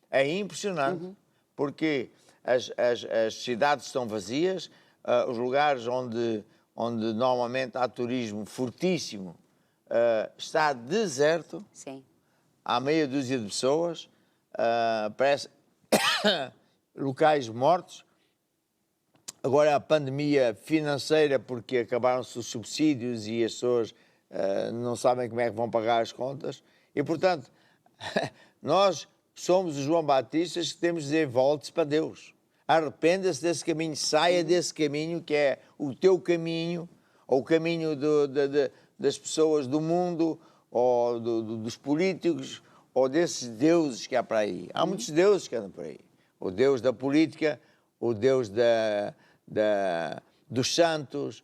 É impressionante, porque as cidades estão vazias, os lugares onde normalmente há turismo fortíssimo, está deserto, Sim. há meia dúzia de pessoas, parece locais mortos. Agora a pandemia financeira, porque acabaram-se os subsídios e as pessoas não sabem como é que vão pagar as contas. E, portanto, nós somos os João Batistas que temos de dizer, volte-se para Deus. Arrependa-se desse caminho, saia desse caminho que é o teu caminho, ou o caminho das pessoas do mundo, ou dos políticos, ou desses deuses que há para aí. Há muitos deuses que andam por aí. O Deus da política, o Deus dos santos,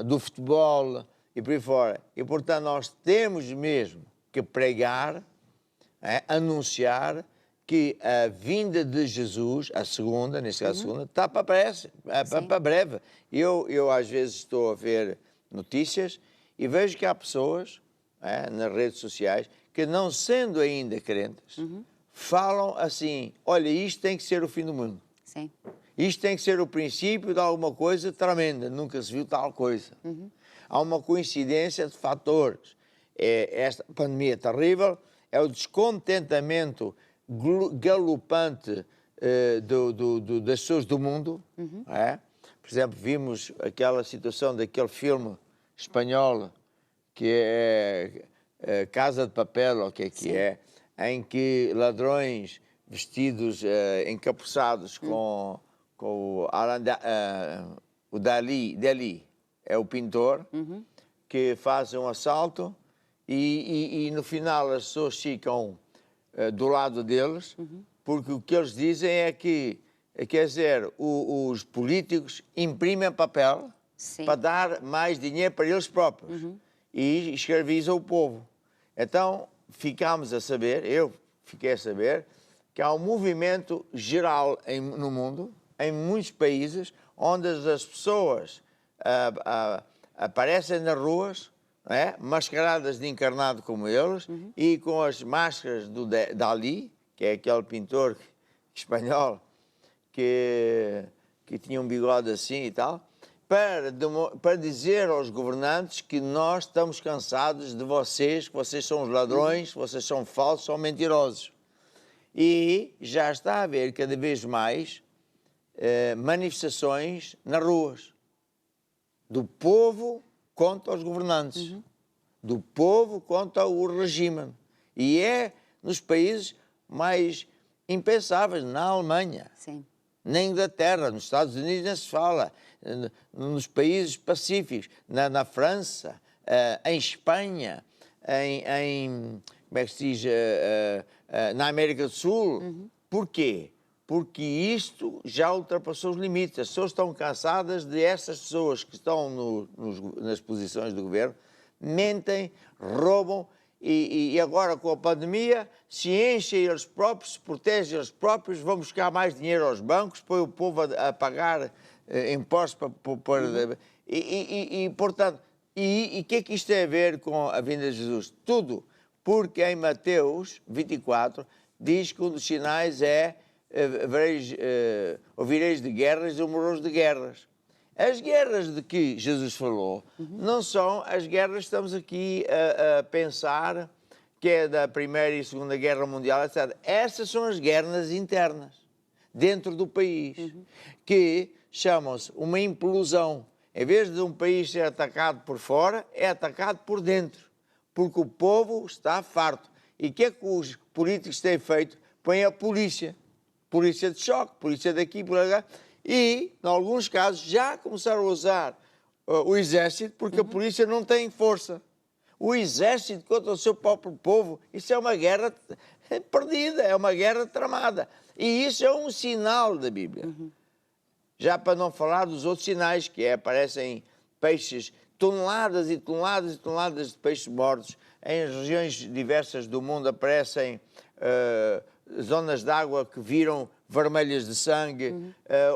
do futebol e por aí fora. E, portanto, nós temos mesmo que pregar, anunciar que a vinda de Jesus, a segunda, neste caso a segunda, está para breve. Eu, às vezes, estou a ver notícias e vejo que há pessoas nas redes sociais que, não sendo ainda crentes, falam assim, olha, isto tem que ser o fim do mundo. Sim. Isto tem que ser o princípio de alguma coisa tremenda. Nunca se viu tal coisa. Há uma coincidência de fatores. Esta pandemia terrível, é o descontentamento galopante das pessoas do mundo. Por exemplo, vimos aquela situação daquele filme espanhol que é Casa de Papel, ou o que é, em que ladrões vestidos, encapuçados com o Dalí, é o pintor, que faz um assalto e no final as pessoas ficam do lado deles, porque o que eles dizem é que, quer dizer, os políticos imprimem papel para dar mais dinheiro para eles próprios e escravizam o povo. Então, ficámos a saber, eu fiquei a saber, que há um movimento geral no mundo, em muitos países, onde as pessoas aparecem nas ruas, mascaradas de encarnado como eles, e com as máscaras do Dalí, que é aquele pintor espanhol que tinha um bigode assim e tal, para dizer aos governantes que nós estamos cansados de vocês, que vocês são os ladrões, que vocês são falsos, são mentirosos. E já está a haver cada vez mais manifestações nas ruas do povo contra os governantes, do povo contra o regime. E é nos países mais impensáveis, na Alemanha, na Inglaterra, nos Estados Unidos nem se fala, nos países pacíficos, na França, em Espanha, como é que se diz, na América do Sul. Porquê? Porque isto já ultrapassou os limites. As pessoas estão cansadas de essas pessoas que estão nas posições do governo, mentem, roubam e agora com a pandemia se enchem eles próprios, se protegem eles próprios, vão buscar mais dinheiro aos bancos, põe o povo a pagar impostos para... portanto, e o que é que isto tem a ver com a vinda de Jesus? Tudo. Porque em Mateus 24 diz que um dos sinais é ouvireis de guerras e rumores de guerras. As guerras de que Jesus falou não são as guerras que estamos aqui a pensar, que é da Primeira e Segunda Guerra Mundial, etc. Essas são as guerras internas, dentro do país, que chamam-se uma implosão. Em vez de um país ser atacado por fora, é atacado por dentro, porque o povo está farto. E o que é que os políticos têm feito? Põem a polícia polícia de choque, polícia daqui, por lá. E, em alguns casos, já começaram a usar o exército, porque a polícia não tem força. O exército contra o seu próprio povo, isso é uma guerra perdida, é uma guerra tramada. E isso é um sinal da Bíblia. Já para não falar dos outros sinais, que aparecem peixes, toneladas e toneladas e toneladas de peixes mortos. Em regiões diversas do mundo aparecem zonas de água que viram vermelhas de sangue,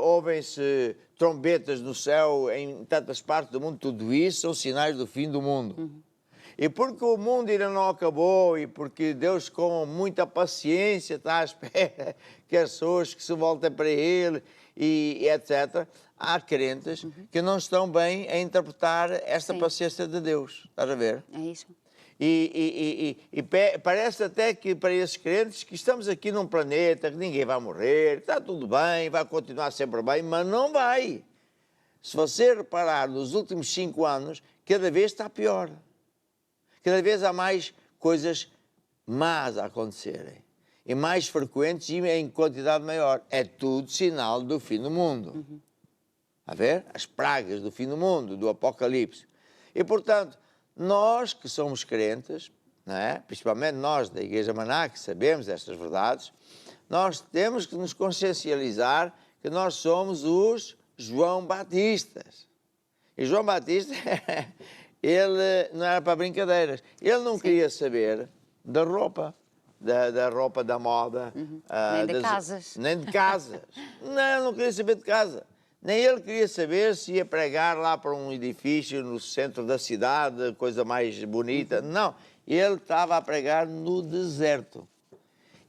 ouvem-se trombetas no céu em tantas partes do mundo. Tudo isso são sinais do fim do mundo. E porque o mundo ainda não acabou e porque Deus, com muita paciência, está à espera que as pessoas que se voltem para Ele e etc., há crentes que não estão bem a interpretar esta paciência de Deus. Estás a ver? É isso. E parece até que para esses crentes que estamos aqui num planeta, que ninguém vai morrer, está tudo bem, vai continuar sempre bem, mas não vai. Se você reparar, nos últimos 5 anos, cada vez está pior. Cada vez há mais coisas más a acontecerem. E mais frequentes e em quantidade maior. É tudo sinal do fim do mundo. A ver? As pragas do fim do mundo, do Apocalipse. E, portanto, nós que somos crentes, não é? Principalmente nós da Igreja Maná, que sabemos estas verdades, nós temos que nos consciencializar que nós somos os João Batistas. E João Batista, ele não era para brincadeiras. Ele não queria saber da roupa. Da roupa da moda. Nem de casas. Nem de casas. Não queria saber de casa. Nem ele queria saber se ia pregar lá para um edifício no centro da cidade, coisa mais bonita. Não, ele estava a pregar no deserto.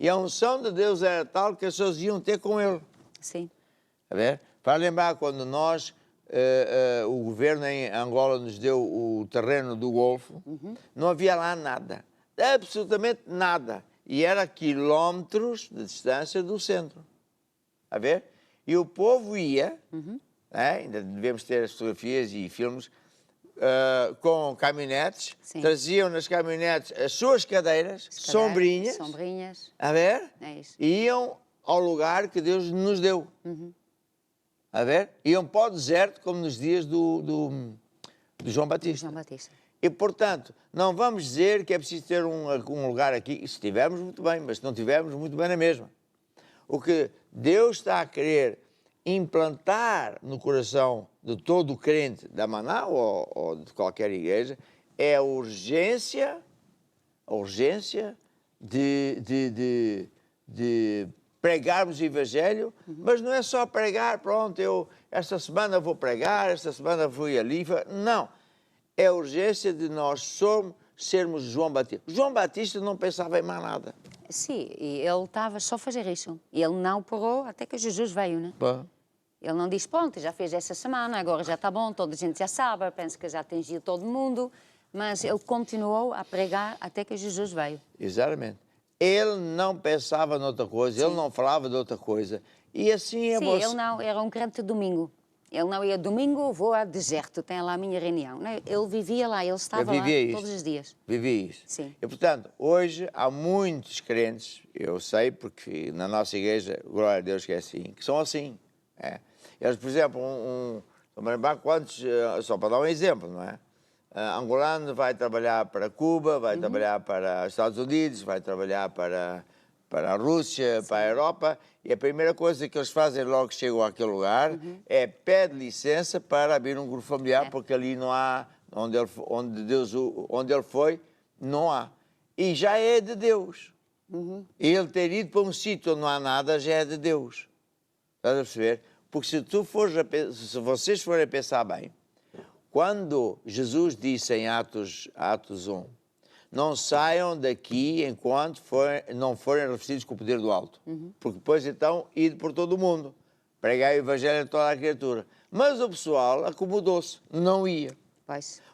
E a unção de Deus era tal que as pessoas iam ter com ele. Sim. A ver? Para lembrar, quando nós, o governo em Angola nos deu o terreno do Golfo, não havia lá nada. Absolutamente nada. E era quilómetros de distância do centro. A ver? E o povo ia, ainda devemos ter as fotografias e filmes, com caminhonetes, traziam nas caminhonetes as suas cadeiras, sombrinhas, a ver? É isso. E iam ao lugar que Deus nos deu. A ver? Iam para o deserto, como nos dias do João Batista. João Batista. E, portanto, não vamos dizer que é preciso ter um lugar aqui. Se tivermos, muito bem, mas se não tivermos, muito bem na mesma. O que Deus está a querer implantar no coração de todo o crente da Maná ou de qualquer igreja é a urgência de pregarmos o Evangelho, mas não é só pregar, pronto, eu esta semana vou pregar, esta semana fui ali. Não. É a urgência de nós sermos João Batista. João Batista não pensava em mais nada. Sim, e ele estava só a fazer isso. E ele não parou até que Jesus veio, né? Bom. Ele não disse, pronto, já fez essa semana, agora já está bom, toda a gente já sabe, penso que já atingiu todo mundo. Mas ele continuou a pregar até que Jesus veio. Exatamente. Ele não pensava noutra coisa, ele não falava de outra coisa. E assim é Sim, ele não, era um crente de domingo. Ele não ia domingo, vou ao deserto, tenho lá a minha reunião. Não, ele vivia lá, ele estava lá todos os dias. Vivia isso. Sim. E, portanto, hoje há muitos crentes, eu sei, porque na nossa igreja, glória a Deus que é assim, que são assim. Eles, por exemplo, quantos, só para dar um exemplo, não é? Angolano vai trabalhar para Cuba, vai trabalhar para os Estados Unidos, vai trabalhar para a Rússia, para a Europa, e a primeira coisa que eles fazem logo que chegam àquele lugar é pede licença para abrir um grupo familiar, porque ali não há, onde ele foi, não há. E já é de Deus. E ele ter ido para um sítio onde não há nada já é de Deus. Estás a perceber? Porque se vocês forem a pensar bem, quando Jesus disse em Atos 1, não saiam daqui enquanto não forem revestidos com o poder do alto. Porque depois, então, ide por todo o mundo. Pregar o Evangelho a toda a criatura. Mas o pessoal acomodou-se, não ia.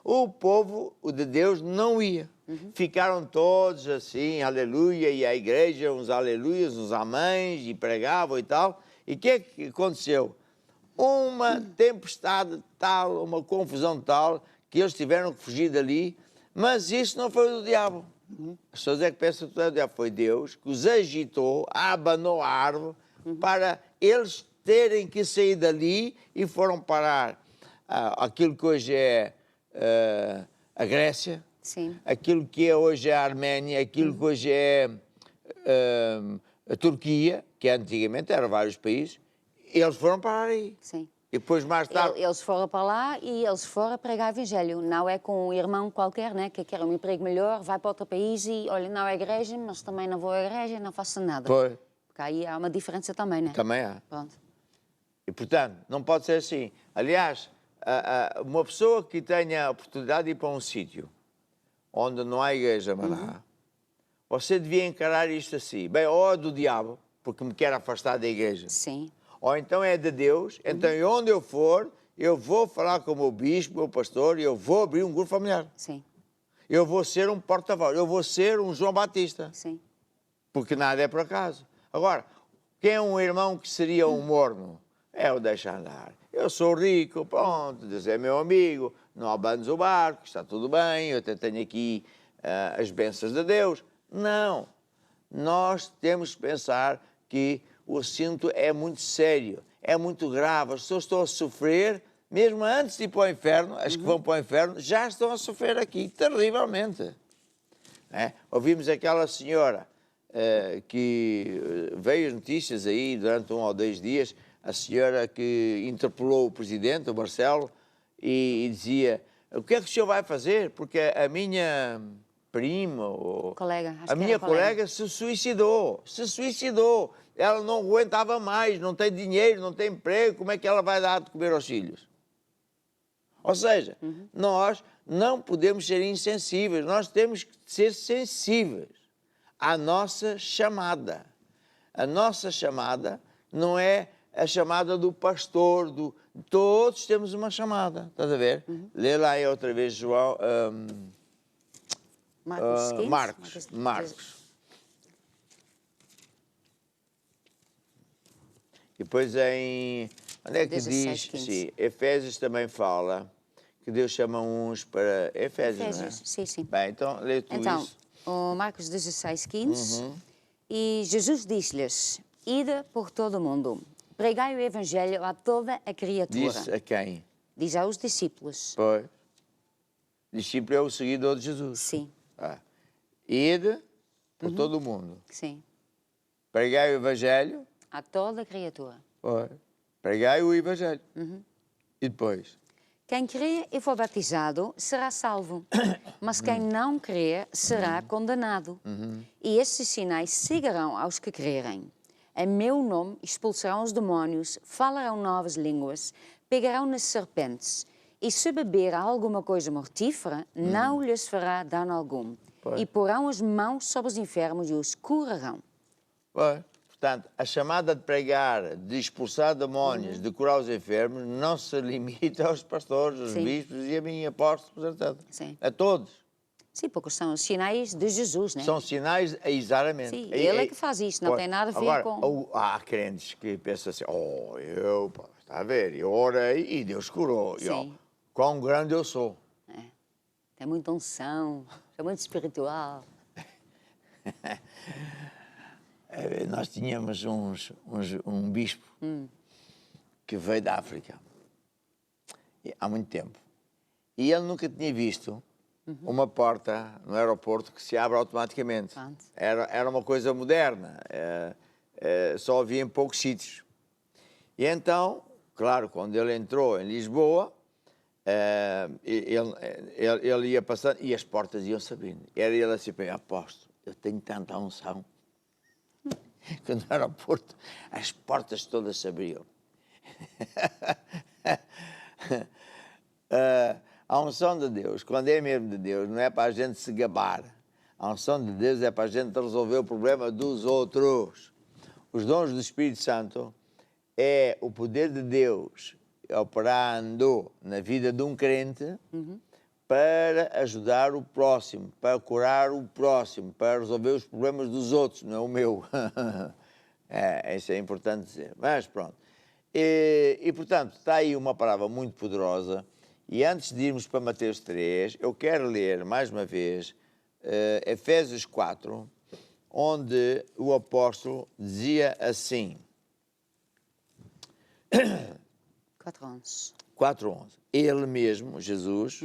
O povo de Deus não ia. Ficaram todos assim, aleluia, e a igreja, uns aleluias, uns amães, e pregavam e tal. E o que é que aconteceu? Uma tempestade tal, uma confusão tal, que eles tiveram que fugir dali. Mas isso não foi do diabo. As pessoas é que pensam que é do diabo. Foi Deus que os agitou, abanou a árvore, para eles terem que sair dali e foram parar aquilo que hoje é a Grécia, Sim. aquilo que é hoje a Arménia, aquilo que hoje é a Turquia, que antigamente eram vários países, eles foram parar aí. Sim. E depois mais tarde... Eles foram para lá e eles foram pregar o Evangelho. Não é com um irmão qualquer, né, que quer um emprego melhor, vai para outro país e, olha, não é igreja, mas também não vou à igreja, não faço nada. Foi. Porque aí há uma diferença também, né? Também há. Pronto. E, portanto, não pode ser assim. Aliás, uma pessoa que tenha a oportunidade de ir para um sítio onde não há igreja, você devia encarar isto assim. Bem, ou é do diabo, porque me quer afastar da igreja. Sim. Ou então é de Deus, então onde eu for, eu vou falar com o meu bispo, o meu pastor, e eu vou abrir um grupo familiar. Sim. Eu vou ser um porta-voz, eu vou ser um João Batista. Sim. Porque nada é por acaso. Agora, quem é um irmão que seria um morno? É o deixa andar. Eu sou rico, pronto, Deus é meu amigo, não abandes o barco, está tudo bem, eu até tenho aqui as bênçãos de Deus. Não. Nós temos que pensar que o assunto é muito sério, é muito grave. As pessoas estão a sofrer, mesmo antes de ir para o inferno, as que vão para o inferno, já estão a sofrer aqui, terrivelmente. Ouvimos aquela senhora que veio as notícias aí durante 1 ou 2 dias, a senhora que interpelou o presidente, o Marcelo, e dizia, o que é que o senhor vai fazer? Porque a minha prima, Colega, a minha colega se suicidou. Ela não aguentava mais, não tem dinheiro, não tem emprego, como é que ela vai dar de comer aos filhos? Ou seja, nós não podemos ser insensíveis, nós temos que ser sensíveis à nossa chamada. A nossa chamada não é a chamada do pastor, todos temos uma chamada, estás a ver? Lê lá aí outra vez, João... Marcos. E depois onde é que 16, diz? 15. Sim, Efésios também fala que Deus chama uns para... Efésios, não é? Sim. Bem, então lê tu isso. O Marcos 16, 15. E Jesus disse-lhes, ide por todo o mundo, pregai o Evangelho a toda a criatura. Disse a quem? Diz aos discípulos. Pois. Discípulo é o seguidor de Jesus. Sim. Ide por todo o mundo. Sim. Pregai o Evangelho. A toda a criatura. Pois. Pregai o Evangelho. E depois? Quem crê e for batizado será salvo, mas quem não crê será condenado. E estes sinais seguirão aos que crerem. Em meu nome expulsarão os demónios, falarão novas línguas, pegarão nas serpentes, e se beber alguma coisa mortífera, não lhes fará dano algum. E porão as mãos sobre os enfermos e os curarão. Portanto, a chamada de pregar, de expulsar demónios, de curar os enfermos, não se limita aos pastores, aos bispos e a mim, apóstolos, etc. Sim. A todos. Sim, porque são os sinais de Jesus, né? São sinais, exatamente. Sim, ele é que faz isto, não tem nada a ver agora, com... Há crentes que pensam assim, está a ver, eu orei e Deus curou. Sim. Quão grande eu sou. Tem muita unção, é muito espiritual. Nós tínhamos um bispo que veio da África há muito tempo. E ele nunca tinha visto uma porta no aeroporto que se abre automaticamente. Era uma coisa moderna. Só havia em poucos sítios. E então, claro, quando ele entrou em Lisboa, ele ia passando e as portas iam se abrindo. Era ele assim, apóstolo, eu tenho tanta unção. Quando no aeroporto, as portas todas se abriam. A unção de Deus, quando é mesmo de Deus, não é para a gente se gabar. A unção de Deus é para a gente resolver o problema dos outros. Os dons do Espírito Santo é o poder de Deus operando na vida de um crente para ajudar o próximo, para curar o próximo, para resolver os problemas dos outros, não é o meu. Isso é importante dizer. Mas pronto. E, portanto, está aí uma palavra muito poderosa. E antes de irmos para Mateus 3, eu quero ler mais uma vez Efésios 4, onde o apóstolo dizia assim, 4:11. 4:11. Ele mesmo, Jesus,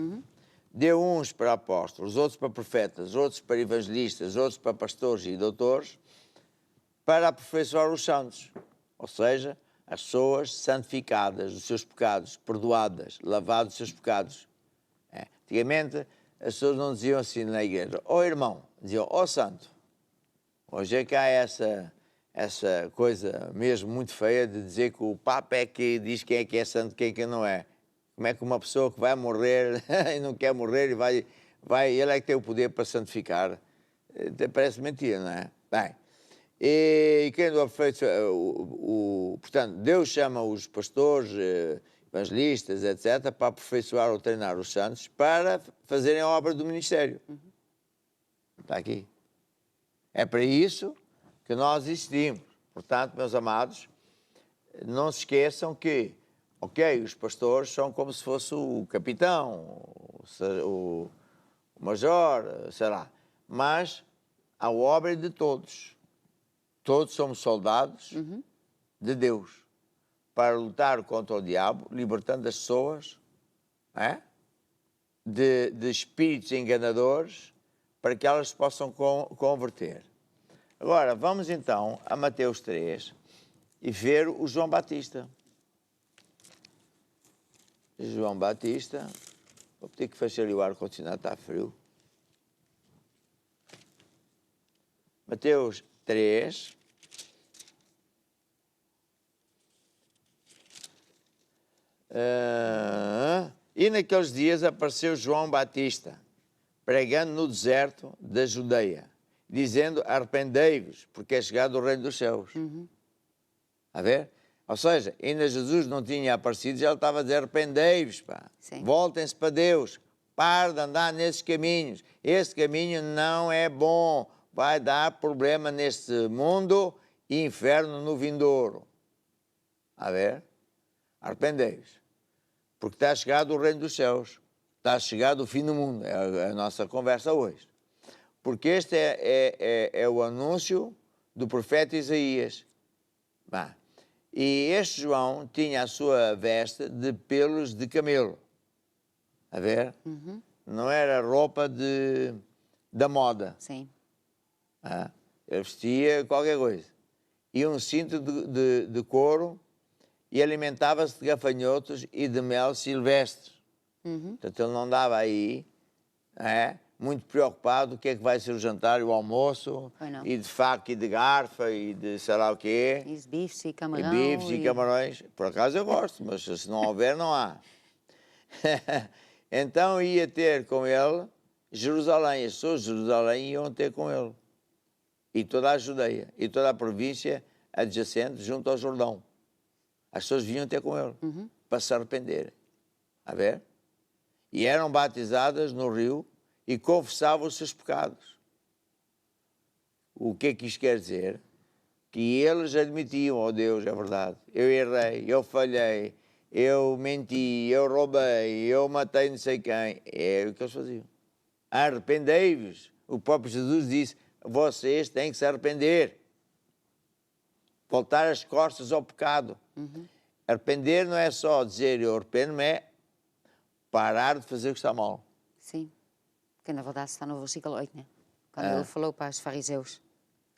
deu uns para apóstolos, outros para profetas, outros para evangelistas, outros para pastores e doutores, para aperfeiçoar os santos. Ou seja, as pessoas santificadas dos seus pecados, perdoadas, lavadas dos seus pecados. Antigamente, as pessoas não diziam assim na igreja, ó irmão, diziam, ó santo. Hoje é que há essa coisa mesmo muito feia de dizer que o Papa é que diz quem é que é santo e quem é que não é. Como é que uma pessoa que vai morrer e não quer morrer e ele é que tem o poder para santificar? Parece mentira, não é? Bem, e quem do aperfeiçoa, portanto, Deus chama os pastores, evangelistas, etc., para aperfeiçoar ou treinar os santos para fazerem a obra do ministério. Está aqui. É para isso que nós existimos. Portanto, meus amados, não se esqueçam que, ok, os pastores são como se fosse o capitão, o major, sei lá, mas a obra é de todos. Todos somos soldados de Deus para lutar contra o diabo, libertando as pessoas de espíritos enganadores para que elas se possam converter. Agora, vamos então a Mateus 3 e ver o João Batista. João Batista. Vou ter que fechar ali o ar-condicionado, está frio. Mateus 3. E naqueles dias apareceu João Batista, pregando no deserto da Judeia, dizendo, arrependei-vos, porque é chegado o reino dos céus. A ver? Ou seja, ainda Jesus não tinha aparecido, já ele estava a dizer, arrependei-vos, voltem-se para Deus, parem de andar nesses caminhos. Esse caminho não é bom, vai dar problema neste mundo e inferno no vindouro. A ver? Arrependei-vos, porque está chegado o reino dos céus, está chegado o fim do mundo, é a nossa conversa hoje. Porque este é o anúncio do profeta Isaías. E este João tinha a sua veste de pelos de camelo. A ver? Não era roupa da moda. Sim. Ele vestia qualquer coisa. E um cinto de couro e alimentava-se de gafanhotos e de mel silvestre. Portanto, ele não andava aí muito preocupado o que é que vai ser o jantar e o almoço, e de faca e de garfa e de sei lá o quê. E bifes e camarão. E bifes e camarões. Por acaso eu gosto, mas se não houver, não há. Então ia ter com ele Jerusalém. As pessoas de Jerusalém iam ter com ele. E toda a Judeia. E toda a província adjacente junto ao Jordão. As pessoas vinham ter com ele. Para se arrependerem. A ver? E eram batizadas no rio e confessavam os seus pecados. O que é que isto quer dizer? Que eles admitiam, oh Deus, é verdade, eu errei, eu falhei, eu menti, eu roubei, eu matei não sei quem. É o que eles faziam. Arrependei-vos. O próprio Jesus disse, vocês têm que se arrepender. Voltar as costas ao pecado. Arrepender não é só dizer eu arrependo-me, é parar de fazer o que está mal. Sim. Que na verdade está no versículo 8, né? Quando ele falou para os fariseus.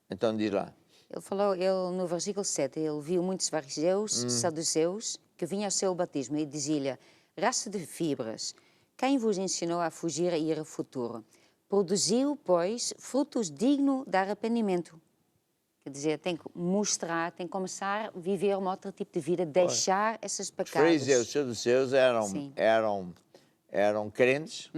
Então diz lá. Ele no versículo 7, ele viu muitos fariseus, saduceus, que vinham ao seu batismo e dizia-lhe, raça de fibras, quem vos ensinou a fugir a ir ao futuro? Produziu, pois, frutos dignos de arrependimento. Quer dizer, tem que mostrar, tem que começar a viver um outro tipo de vida, deixar esses pecados. Os fariseus e saduceus eram crentes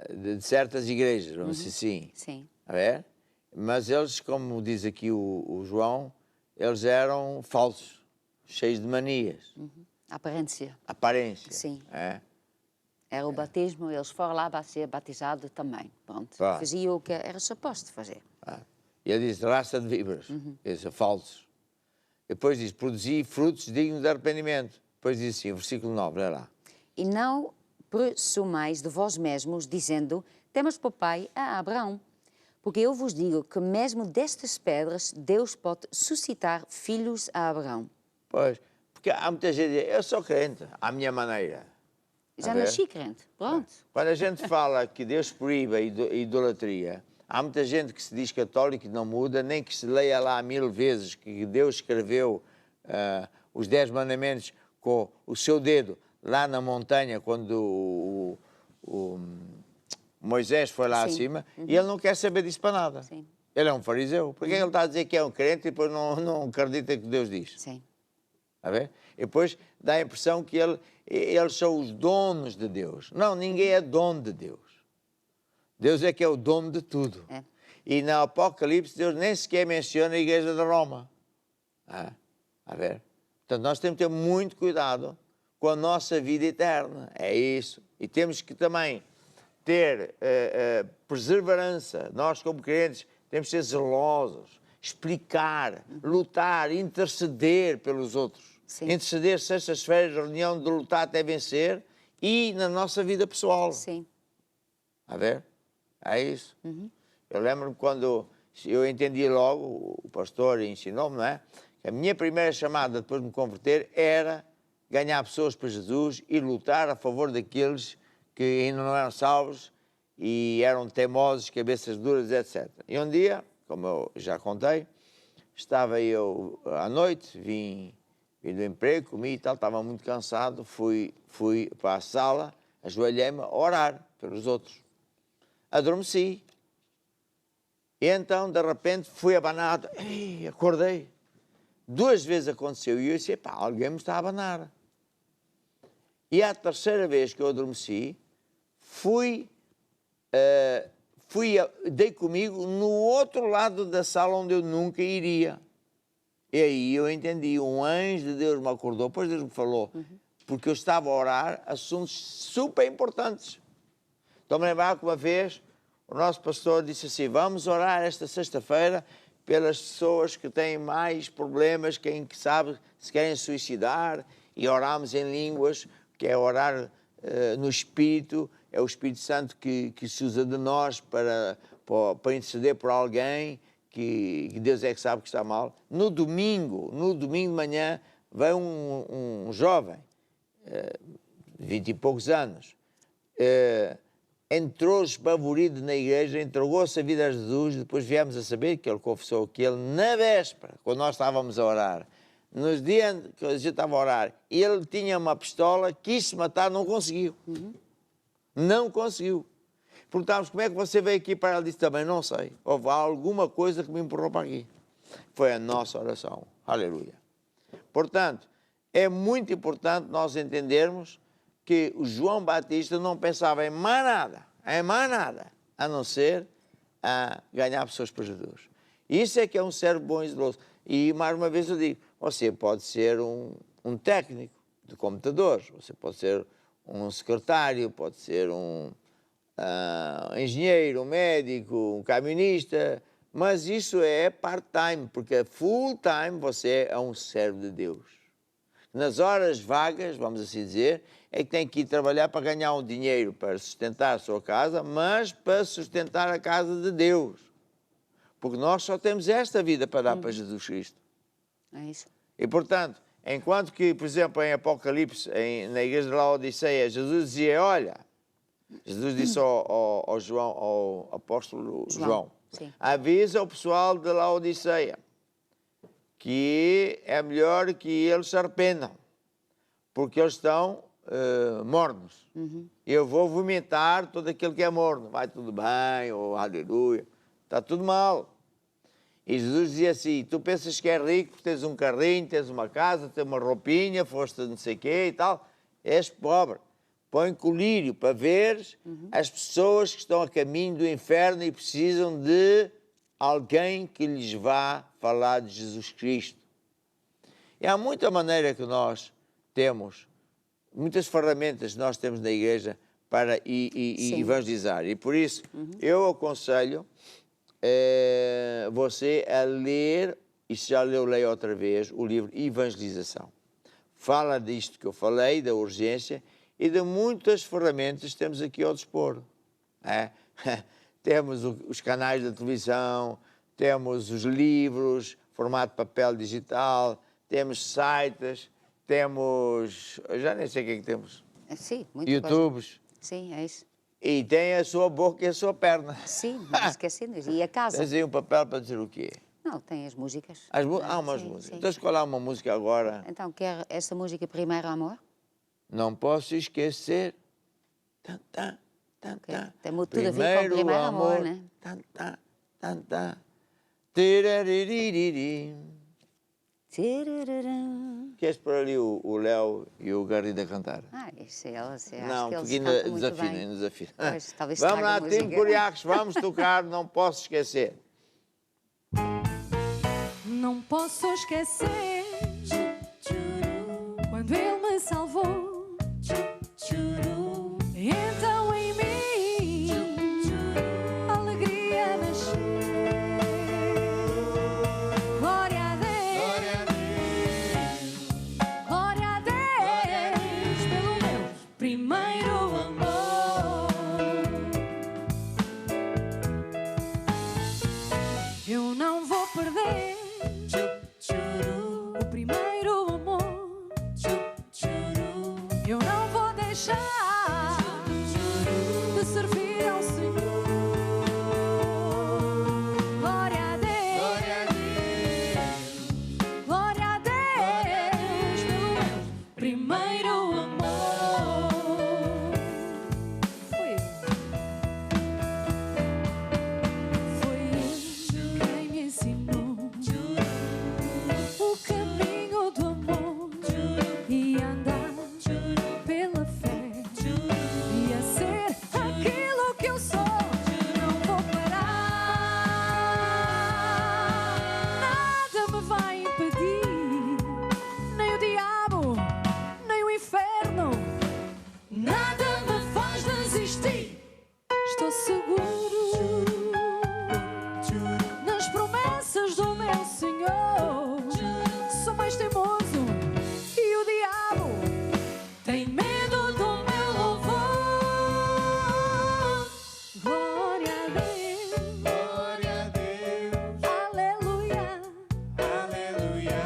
de certas igrejas, vamos dizer assim. Sim. A ver? Mas eles, como diz aqui o João, eles eram falsos, cheios de manias. Aparência. Aparência. Sim. Era o batismo, eles foram lá para ser batizados também. Pronto. Faziam o que era suposto fazer. E ele diz, raça de víboras. Eles são falsos. Depois diz, produzi frutos dignos de arrependimento. Depois diz assim, o versículo 9, olha lá. E não presumais de vós mesmos, dizendo, temos por pai a Abraão. Porque eu vos digo que mesmo destas pedras Deus pode suscitar filhos a Abraão. Pois, porque há muita gente que diz, eu sou crente, à minha maneira. Já A ver? nasci crente. Pronto. Quando a gente fala que Deus proíbe a idolatria, há muita gente que se diz católico e não muda, nem que se leia lá 1000 vezes que Deus escreveu os 10 mandamentos com o seu dedo lá na montanha, quando o Moisés foi lá Sim. acima, e ele não quer saber disso para nada. Sim. Ele é um fariseu. Por que ele está a dizer que é um crente e depois não acredita que Deus diz? Sim. Está a ver? E depois dá a impressão que eles são os donos de Deus. Não, ninguém é dono de Deus. Deus é que é o dono de tudo. É. E no Apocalipse, Deus nem sequer menciona a igreja de Roma. A ver? Portanto, nós temos que ter muito cuidado com a nossa vida eterna. É isso. E temos que também ter perseverança. Nós, como crentes, temos que ser zelosos, explicar, lutar, interceder pelos outros. Sim. Interceder sextas-feiras, reunião de lutar até vencer, e na nossa vida pessoal. Sim. A ver? É isso. Eu lembro-me quando eu entendi logo, o pastor ensinou-me, não é? Que a minha primeira chamada depois de me converter era ganhar pessoas para Jesus e lutar a favor daqueles que ainda não eram salvos e eram teimosos, cabeças duras, etc. E um dia, como eu já contei, estava eu à noite, vim do emprego, comi e tal, estava muito cansado, fui para a sala, ajoelhei-me a orar pelos outros. Adormeci. E então, de repente, fui abanado. Ei, acordei. 2 vezes aconteceu e eu disse, pá, alguém me está a abanar. E à terceira vez que eu adormeci, dei comigo no outro lado da sala onde eu nunca iria. E aí eu entendi, um anjo de Deus me acordou, depois Deus me falou, porque eu estava a orar assuntos super importantes. Estou-me a lembrar que uma vez o nosso pastor disse assim, vamos orar esta sexta-feira pelas pessoas que têm mais problemas, quem sabe se querem suicidar, e oramos em línguas, que é orar no Espírito, é o Espírito Santo que se usa de nós para interceder por alguém, que Deus é que sabe que está mal. No domingo de manhã, veio um jovem, 20 e poucos anos, entrou espavorido na igreja, entregou-se a vida a Jesus, depois viemos a saber que ele confessou que ele, na véspera, quando nós estávamos a orar, nos dias que a gente estava a orar, ele tinha uma pistola, quis se matar, não conseguiu. Não conseguiu. Perguntámos, como é que você veio aqui para ela? Disse, também não sei. Houve alguma coisa que me empurrou para aqui. Foi a nossa oração. Aleluia. Portanto, é muito importante nós entendermos que o João Batista não pensava em mais nada, a não ser a ganhar pessoas para Jesus. Isso é que é um servo bom e zeloso. E, mais uma vez, eu digo, você pode ser um técnico de computadores, você pode ser um secretário, pode ser um engenheiro, um médico, um camionista, mas isso é part-time, porque full-time você é um servo de Deus. Nas horas vagas, vamos assim dizer, é que tem que ir trabalhar para ganhar um dinheiro para sustentar a sua casa, mas para sustentar a casa de Deus. Porque nós só temos esta vida para dar para Jesus Cristo. É isso. E, portanto, enquanto que, por exemplo, em Apocalipse, na igreja de Laodiceia, Jesus dizia, olha, Jesus disse ao apóstolo João, avisa o pessoal de Laodiceia que é melhor que eles se arrependam, porque eles estão mornos. Eu vou vomitar todo aquele que é morno. Vai tudo bem, aleluia. Está tudo mal. E Jesus dizia assim, tu pensas que é rico porque tens um carrinho, tens uma casa, tens uma roupinha, foste não sei o quê e tal. És pobre. Põe colírio para veres as pessoas que estão a caminho do inferno e precisam de alguém que lhes vá falar de Jesus Cristo. E há muita maneira que nós temos, muitas ferramentas que nós temos na igreja para evangelizar. E por isso, eu aconselho você a ler, e se já leu, leia outra vez, o livro Evangelização. Fala disto que eu falei, da urgência, e de muitas ferramentas que temos aqui ao dispor. Temos os canais da televisão, temos os livros, formato papel digital, temos sites, temos... eu já nem sei o que é que temos. Sim, muita YouTubes. coisa. Sim, é isso. E tem a sua boca e a sua perna. Sim, não esquecendo. E a casa? Tens aí um papel para dizer o quê? Não, tem as músicas. Há umas Sim, músicas. sim. Então escolhe lá uma música agora. Então, quer essa música Primeiro Amor? Não posso esquecer. Tan, tan, tan, Ok. tan. Tem tudo a ver com o primeiro amor, né? Tan, tan, tan, tan. Tiraririri. Tiraram. Queres pôr ali o Léo e o Garrido a cantar? Isso é ela, acho Não, que porque eles ainda cantam muito desafina, bem. ainda desafina. Pois, talvez Vamos estrague a lá, time música. Curiacos, vamos tocar, não posso esquecer. Não posso esquecer quando ele me salvou. Então em mim a alegria nasceu. Glória a Deus, glória a Deus pelo meu primeiro amor. Eu não vou perder o primeiro amor. Eu não vou deixar de servir ao Senhor. Glória a Deus, glória a Deus pelo meu primeiro amor. Foi ele quem me ensinou o caminho do amor e andar pela fé e a ser aquilo que eu sou. Não vou parar, nada me vai impedir, nem o diabo, nem o inferno, nada me faz desistir. Estou seguro nas promessas do meu Senhor. Sou mais teimoso e o diabo tem medo do meu louvor. Glória a Deus, Glória a Deus, aleluia. aleluia.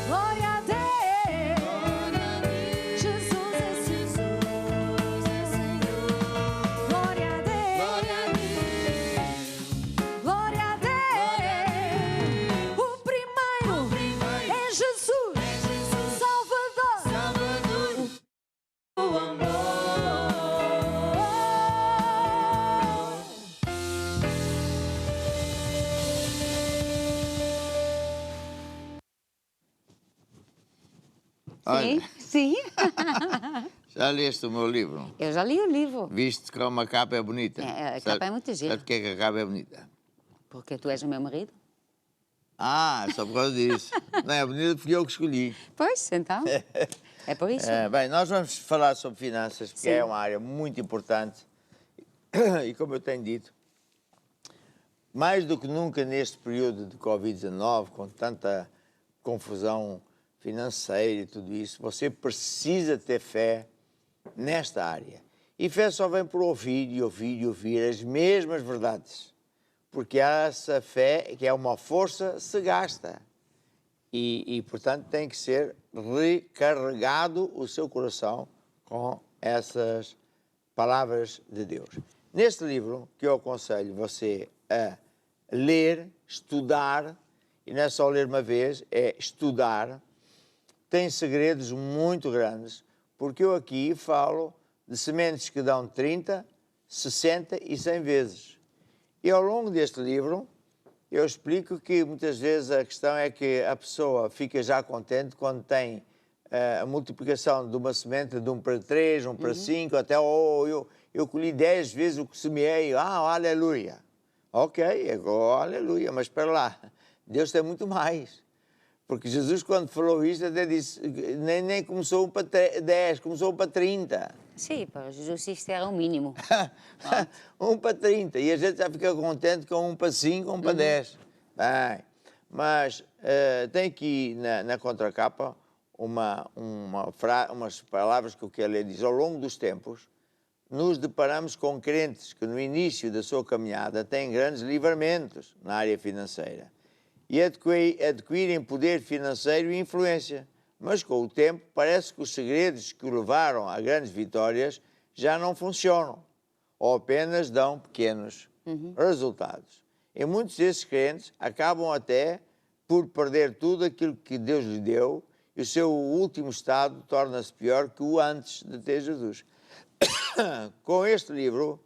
Glória a Deus, Jesus é Senhor. Glória a Deus, glória a Deus. O primeiro é Jesus, Salvador. O amor. Olha, Sim. já leste o meu livro? Eu já li o livro. Viste como a capa é bonita? É, a capa é muito gira. Sabe porque é que a capa é bonita? Porque tu és o meu marido? Ah, só por causa disso. Não é bonita, fui eu que escolhi. Pois, então. É por isso. Bem, nós vamos falar sobre finanças, porque Sim. é uma área muito importante. E como eu tenho dito, mais do que nunca neste período de Covid-19, com tanta confusão financeira e tudo isso, você precisa ter fé nesta área. E fé só vem por ouvir e ouvir e ouvir as mesmas verdades. Porque essa fé, que é uma força, se gasta. E, portanto, tem que ser recarregado o seu coração com essas palavras de Deus. Neste livro, que eu aconselho você a ler, estudar, e não é só ler uma vez, é estudar, tem segredos muito grandes, porque eu aqui falo de sementes que dão 30, 60 e 100 vezes. E ao longo deste livro, eu explico que muitas vezes a questão é que a pessoa fica já contente quando tem a multiplicação de uma semente de 1 para 3, 1 para 5, até eu colhi 10 vezes o que semeei, aleluia. Ok, aleluia, mas espera lá, Deus tem muito mais. Porque Jesus, quando falou isto, até disse, nem começou 1 para 10, começou 1 para 30. Sim, para Jesus isto era o mínimo. 1 para 30. E a gente já fica contente com 1 para 5, 1 para 10. Bem, mas tem aqui na contracapa umas palavras que eu quero ler. Diz, ao longo dos tempos, nos deparamos com crentes que no início da sua caminhada têm grandes livramentos na área financeira. e adquirem poder financeiro e influência. Mas com o tempo parece que os segredos que o levaram a grandes vitórias já não funcionam ou apenas dão pequenos resultados. E muitos desses crentes acabam até por perder tudo aquilo que Deus lhe deu e o seu último estado torna-se pior que o antes de ter Jesus. Com este livro,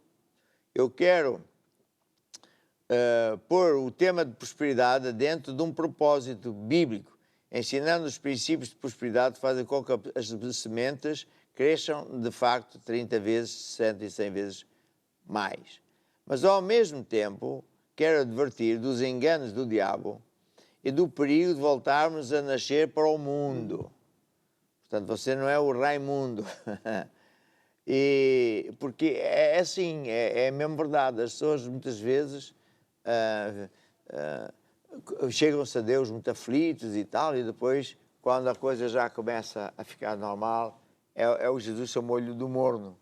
eu quero pôr o tema de prosperidade dentro de um propósito bíblico, ensinando os princípios de prosperidade, fazem com que as sementes cresçam de facto 30 vezes, 60 e 100 vezes mais. Mas ao mesmo tempo, quero advertir dos enganos do diabo e do perigo de voltarmos a nascer para o mundo. Portanto, você não é o Raimundo. Porque é assim, é mesmo verdade. As pessoas muitas vezes chegam-se a Deus muito aflitos e tal, e depois, quando a coisa já começa a ficar normal, é o Jesus chamou-lhe do morno.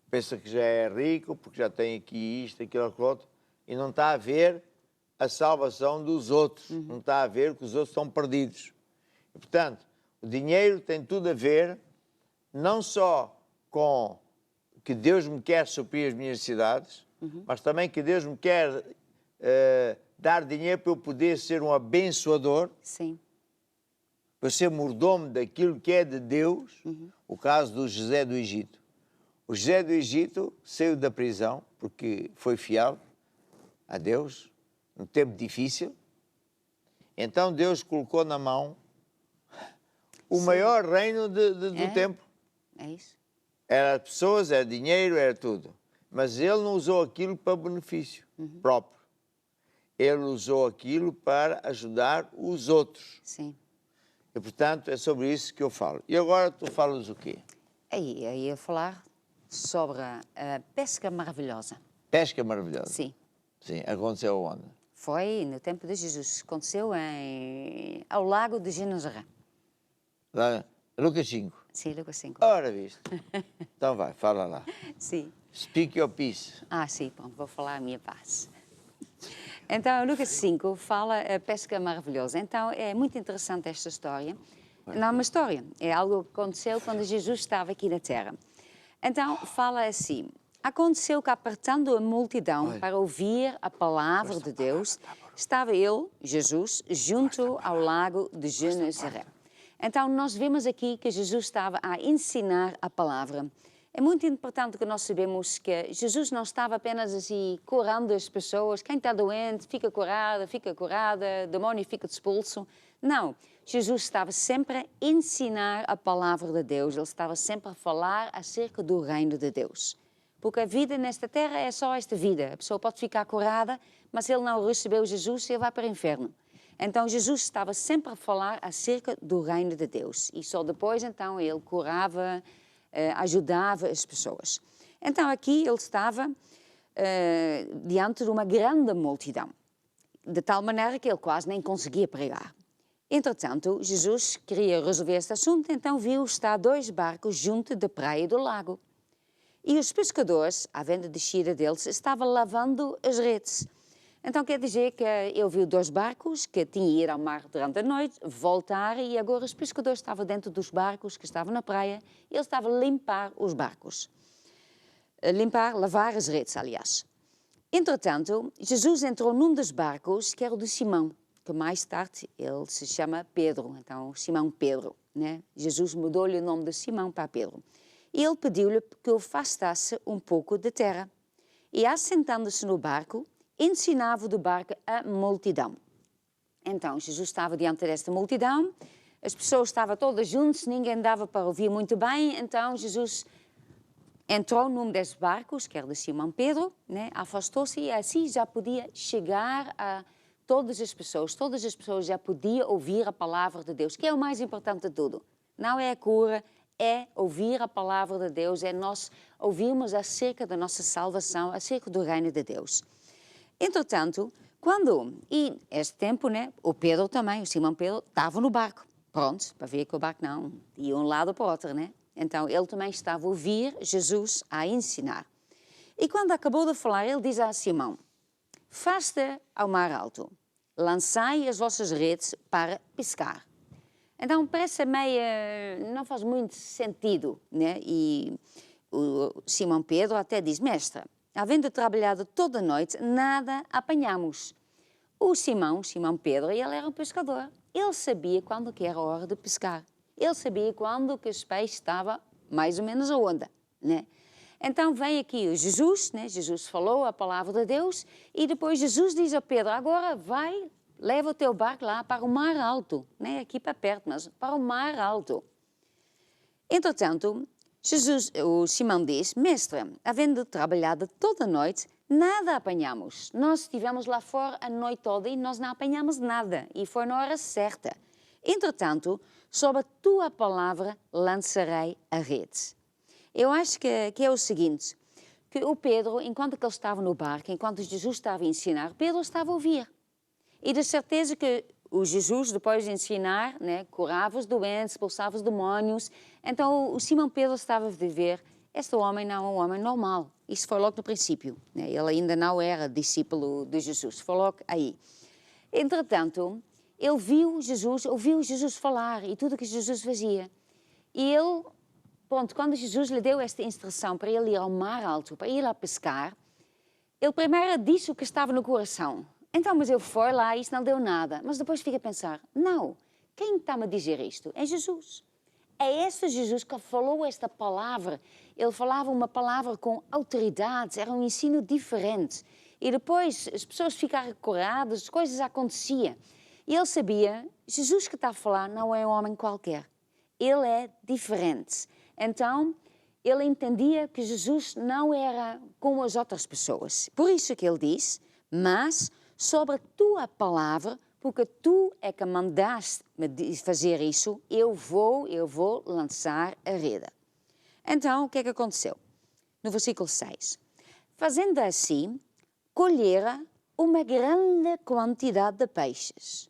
Pensa que já é rico, porque já tem aqui isto, aquilo, aquilo outro, e não está a ver a salvação dos outros, não está a ver que os outros estão perdidos. E, portanto, o dinheiro tem tudo a ver, não só com que Deus me quer suprir as minhas necessidades, mas também que Deus me quer dar dinheiro para eu poder ser um abençoador, Sim. para ser mordomo daquilo que é de Deus. O caso do José do Egito. O José do Egito saiu da prisão porque foi fiel a Deus, num tempo difícil. Então Deus colocou na mão o maior reino do tempo. É isso. Era pessoas, era dinheiro, era tudo. Mas ele não usou aquilo para benefício próprio. Ele usou aquilo para ajudar os outros. Sim. E, portanto, é sobre isso que eu falo. E agora tu falas o quê? Aí eu ia falar sobre a pesca maravilhosa. Pesca maravilhosa. Sim. Sim, aconteceu onde? Foi no tempo de Jesus. Aconteceu ao lago de Genezaré. Lá, Lucas 5. Sim, Lucas 5. Ora, viste. Então vai, fala lá. Sim. Speak your piece. Sim, pronto, vou falar a minha paz. Então, Lucas 5 fala a pesca maravilhosa. Então, é muito interessante esta história. Não é uma história, é algo que aconteceu quando Jesus estava aqui na Terra. Então, fala assim: aconteceu que, apertando a multidão para ouvir a palavra de Deus, estava ele, Jesus, junto ao lago de Genezaré. Então, nós vemos aqui que Jesus estava a ensinar a palavra. É muito importante que nós sabemos que Jesus não estava apenas assim curando as pessoas. Quem está doente fica curada, demônio fica expulso. Não, Jesus estava sempre a ensinar a palavra de Deus. Ele estava sempre a falar acerca do reino de Deus. Porque a vida nesta terra é só esta vida. A pessoa pode ficar curada, mas se ele não recebeu Jesus, ele vai para o inferno. Então, Jesus estava sempre a falar acerca do reino de Deus. E só depois, então, ele curava, ajudava as pessoas. Então, aqui ele estava diante de uma grande multidão, de tal maneira que ele quase nem conseguia pregar. Entretanto, Jesus queria resolver este assunto, então viu estar 2 barcos junto da praia do lago. E os pescadores, à venda descida deles, estavam lavando as redes. Então quer dizer que ele viu 2 barcos que tinham ido ao mar durante a noite, voltar, e agora os pescadores estavam dentro dos barcos que estavam na praia e ele estava a limpar os barcos. Lavar as redes, aliás. Entretanto, Jesus entrou num dos barcos, que era o de Simão, que mais tarde ele se chama Pedro. Então, Simão Pedro, né? Jesus mudou-lhe o nome de Simão para Pedro. E ele pediu-lhe que o afastasse um pouco da terra. E assentando-se no barco, ensinava do barco a multidão. Então, Jesus estava diante desta multidão, as pessoas estavam todas juntas, ninguém dava para ouvir muito bem, então Jesus entrou num desses barcos, que era de Simão Pedro, né? Afastou-se e assim já podia chegar a todas as pessoas já podiam ouvir a palavra de Deus, que é o mais importante de tudo. Não é a cura, é ouvir a palavra de Deus, é nós ouvirmos acerca da nossa salvação, acerca do reino de Deus. Entretanto, e este tempo, né, o Pedro também, o Simão Pedro, estava no barco, pronto, para ver que o barco não ia um lado para o outro, né? Então, ele também estava a ouvir Jesus a ensinar. E quando acabou de falar, ele diz a Simão: "Faz-te ao mar alto lançai as vossas redes para pescar. Então, parece meio, não faz muito sentido, né? E o Simão Pedro até diz, mestre, havendo trabalhado toda a noite, nada apanhamos. O Simão Pedro, ele era um pescador. Ele sabia quando que era a hora de pescar. Ele sabia quando que os peixes estavam mais ou menos a onda, né? Então vem aqui o Jesus, né? Jesus falou a palavra de Deus e depois Jesus diz a Pedro, agora vai, leva o teu barco lá para o mar alto, né? Aqui para perto, mas para o mar alto. Entretanto, o Simão diz, mestre, havendo trabalhado toda a noite, nada apanhamos. Nós estivemos lá fora a noite toda e nós não apanhamos nada. E foi na hora certa. Entretanto, sob a tua palavra lançarei a rede. Eu acho que é o seguinte, que o Pedro, enquanto que ele estava no barco, enquanto Jesus estava a ensinar, Pedro estava a ouvir. E de certeza que o Jesus, depois de ensinar, né, curava os doentes, expulsava os demónios. Então o Simão Pedro estava a ver, este homem não é um homem normal. Isso foi logo no princípio, né? Ele ainda não era discípulo de Jesus, foi logo aí. Entretanto, ele viu Jesus, ouviu Jesus falar e tudo o que Jesus fazia. E ele, pronto, quando Jesus lhe deu esta instrução para ele ir ao mar alto, para ir lá pescar, ele primeiro disse o que estava no coração. Então, mas eu fui lá e isso não deu nada. Mas depois fica a pensar, não, quem está-me a dizer isto? É Jesus. É esse Jesus que falou esta palavra. Ele falava uma palavra com autoridade, era um ensino diferente. E depois as pessoas ficaram curadas, as coisas aconteciam. E ele sabia, Jesus que está a falar não é um homem qualquer. Ele é diferente. Então, ele entendia que Jesus não era como as outras pessoas. Por isso que ele disse, mas sobre a tua palavra, porque tu é que mandaste-me fazer isso, eu vou lançar a rede. Então, o que é que aconteceu? No versículo 6. Fazendo assim, colhera uma grande quantidade de peixes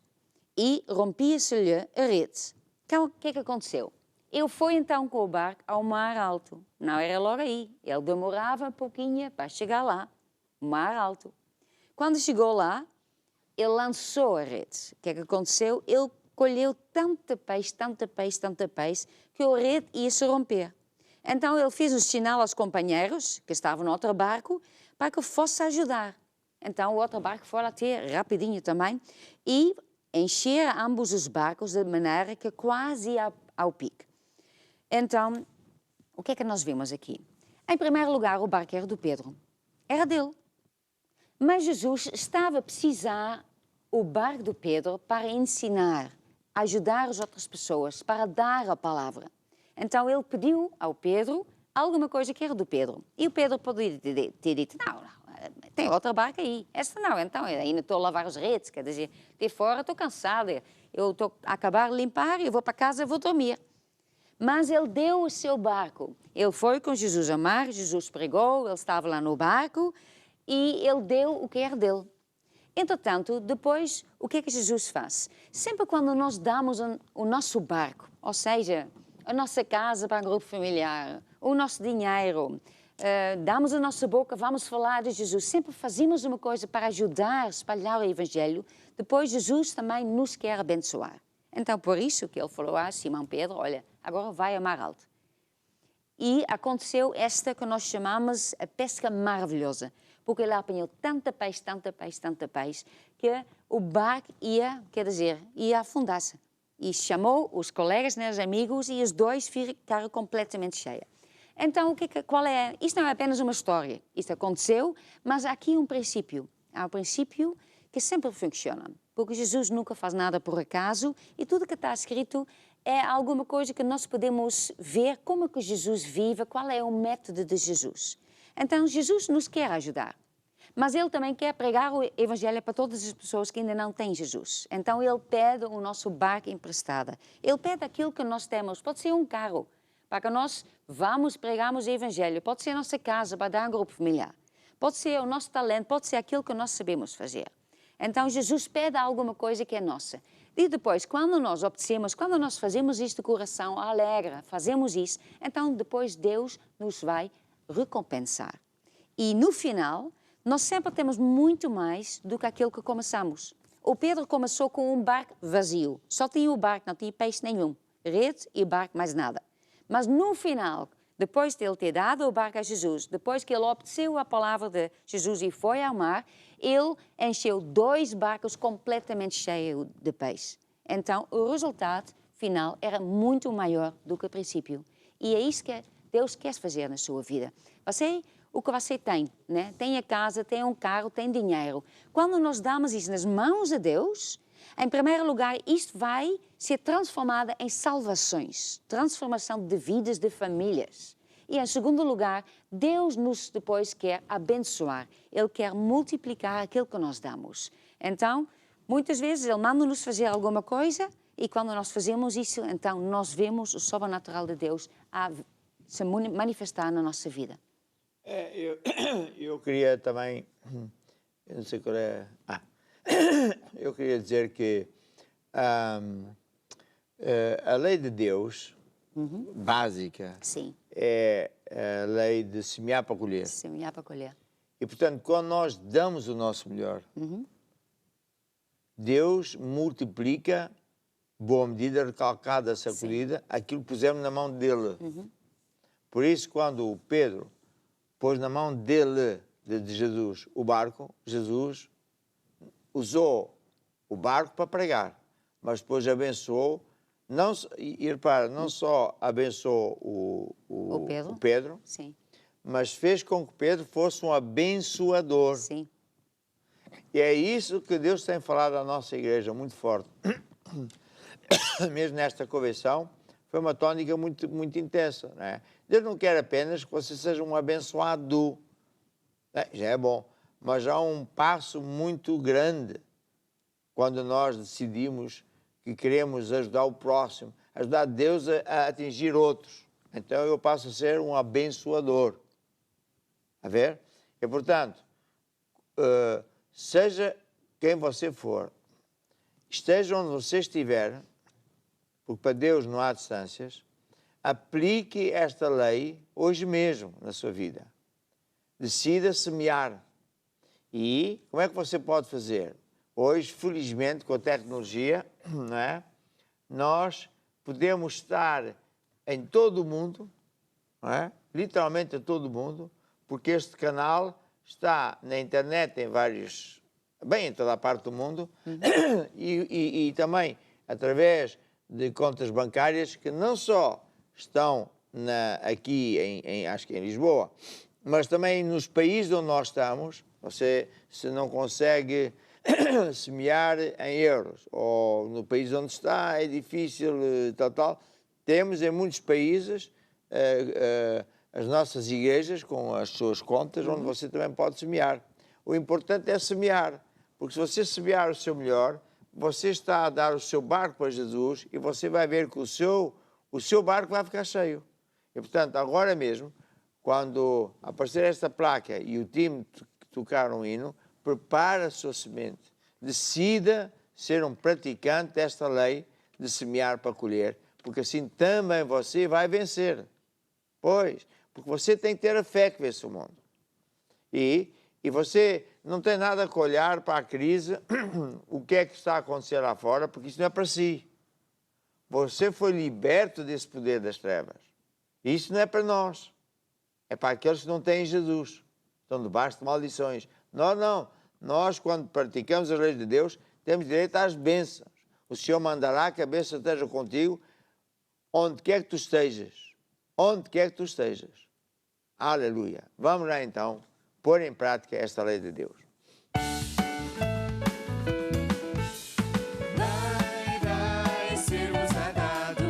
e rompia-se-lhe a rede. Então, o que é que aconteceu? Ele foi então com o barco ao mar alto. Não era logo aí. Ele demorava um pouquinho para chegar lá, o mar alto. Quando chegou lá, ele lançou a rede. O que é que aconteceu? Ele colheu tanto peixe, que a rede ia se romper. Então ele fez um sinal aos companheiros, que estavam no outro barco, para que fosse ajudar. Então o outro barco foi lá ter rapidinho também e encher ambos os barcos de maneira que quase ia ao pique. Então, o que é que nós vimos aqui? Em primeiro lugar, o barco era do Pedro. Era dele. Mas Jesus estava a precisar o barco do Pedro para ensinar, ajudar as outras pessoas, para dar a palavra. Então ele pediu ao Pedro alguma coisa que era do Pedro. E o Pedro poderia ter dito, não, tem outra barca aí. Esta não, então ainda estou a lavar as redes, quer dizer, de fora estou cansada, eu estou a acabar de limpar, eu vou para casa e vou dormir. Mas ele deu o seu barco. Ele foi com Jesus ao mar, Jesus pregou, ele estava lá no barco, e ele deu o que era dele. Entretanto, depois, o que é que Jesus faz? Sempre quando nós damos o nosso barco, ou seja, a nossa casa para um grupo familiar, o nosso dinheiro, damos a nossa boca, vamos falar de Jesus, sempre fazemos uma coisa para ajudar a espalhar o Evangelho, depois Jesus também nos quer abençoar. Então, por isso que ele falou a Simão Pedro, olha, agora vai a mar alto. E aconteceu esta que nós chamamos a pesca maravilhosa, porque ele apanhou tanta peixe, que o barco ia afundar-se. E chamou os colegas, né, os amigos, e os dois ficaram completamente cheios. Então, qual é? Isto não é apenas uma história. Isto aconteceu, mas há aqui um princípio. Há um princípio que sempre funciona, porque Jesus nunca faz nada por acaso e tudo que está escrito é alguma coisa que nós podemos ver como que Jesus vive, qual é o método de Jesus. Então, Jesus nos quer ajudar, mas Ele também quer pregar o Evangelho para todas as pessoas que ainda não têm Jesus. Então, Ele pede o nosso barco emprestado. Ele pede aquilo que nós temos. Pode ser um carro, para que nós pregamos o Evangelho. Pode ser a nossa casa, para dar um grupo familiar. Pode ser o nosso talento, pode ser aquilo que nós sabemos fazer. Então, Jesus pede alguma coisa que é nossa. E depois, quando nós obedecemos, quando nós fazemos isto de coração alegre, fazemos isso, então depois Deus nos vai recompensar. E no final, nós sempre temos muito mais do que aquilo que começamos. o Pedro começou com um barco vazio. Só tinha o barco, não tinha peixe nenhum. Rede e barco, mais nada. Mas no final, depois de ele ter dado o barco a Jesus, depois que ele obedeceu a palavra de Jesus e foi ao mar, ele encheu 2 barcos completamente cheios de peixe. Então, o resultado final era muito maior do que o princípio. E é isso que Deus quer fazer na sua vida. O que você tem, né? Tem a casa, tem um carro, tem dinheiro. Quando nós damos isso nas mãos de Deus, em primeiro lugar, isto vai ser transformado em salvações, transformação de vidas, de famílias. E em segundo lugar, Deus nos depois quer abençoar. Ele quer multiplicar aquilo que nós damos. Então, muitas vezes Ele manda-nos fazer alguma coisa e quando nós fazemos isso, então nós vemos o sobrenatural de Deus a se manifestar na nossa vida. Eu queria também, eu não sei qual é... eu queria dizer que a lei de Deus, básica, Sim. é a lei de semear para colher. Semear para colher. E, portanto, quando nós damos o nosso melhor, Deus multiplica, boa medida, recalcada, sacudida, aquilo que pusemos na mão dele. Por isso, quando o Pedro pôs na mão dele, de Jesus, o barco, Jesus usou o barco para pregar, mas depois abençoou, e repara, não só abençoou o Pedro, Sim. mas fez com que Pedro fosse um abençoador. Sim. E é isso que Deus tem falado à nossa igreja, muito forte. Mesmo nesta convenção, foi uma tónica muito, muito intensa. Não é? Deus não quer apenas que você seja um abençoado, já é bom, mas há um passo muito grande quando nós decidimos que queremos ajudar o próximo, ajudar Deus a atingir outros. Então eu passo a ser um abençoador. A ver? E, portanto, seja quem você for, esteja onde você estiver, porque para Deus não há distâncias, aplique esta lei hoje mesmo na sua vida. Decida semear. E como é que você pode fazer? Hoje, felizmente, com a tecnologia, não é? Nós podemos estar em todo o mundo, não é? Literalmente em todo o mundo, porque este canal está na internet em vários, bem, em toda a parte do mundo, e também através de contas bancárias que não só estão aqui, acho que em Lisboa, mas também nos países onde nós estamos. Você, se não consegue semear em euros, ou no país onde está, é difícil, tal. Temos em muitos países as nossas igrejas com as suas contas, onde você também pode semear. O importante é semear, porque se você semear o seu melhor, você está a dar o seu barco para Jesus e você vai ver que o seu barco vai ficar cheio. E, portanto, agora mesmo, quando aparecer esta placa e o time tocar um hino, prepare a sua semente. Decida ser um praticante desta lei de semear para colher, porque assim também você vai vencer. Pois, porque você tem que ter a fé que vence o mundo. E você não tem nada que olhar para a crise, o que é que está a acontecer lá fora, porque isso não é para si. Você foi liberto desse poder das trevas. E isso não é para nós. É para aqueles que não têm Jesus. Estão debaixo de maldições. Nós não. Nós, quando praticamos as leis de Deus, temos direito às bênçãos. O Senhor mandará que a bênção esteja contigo onde quer que tu estejas. Onde quer que tu estejas. Aleluia. Vamos lá então pôr em prática esta lei de Deus. Dai, ser-vos é dado,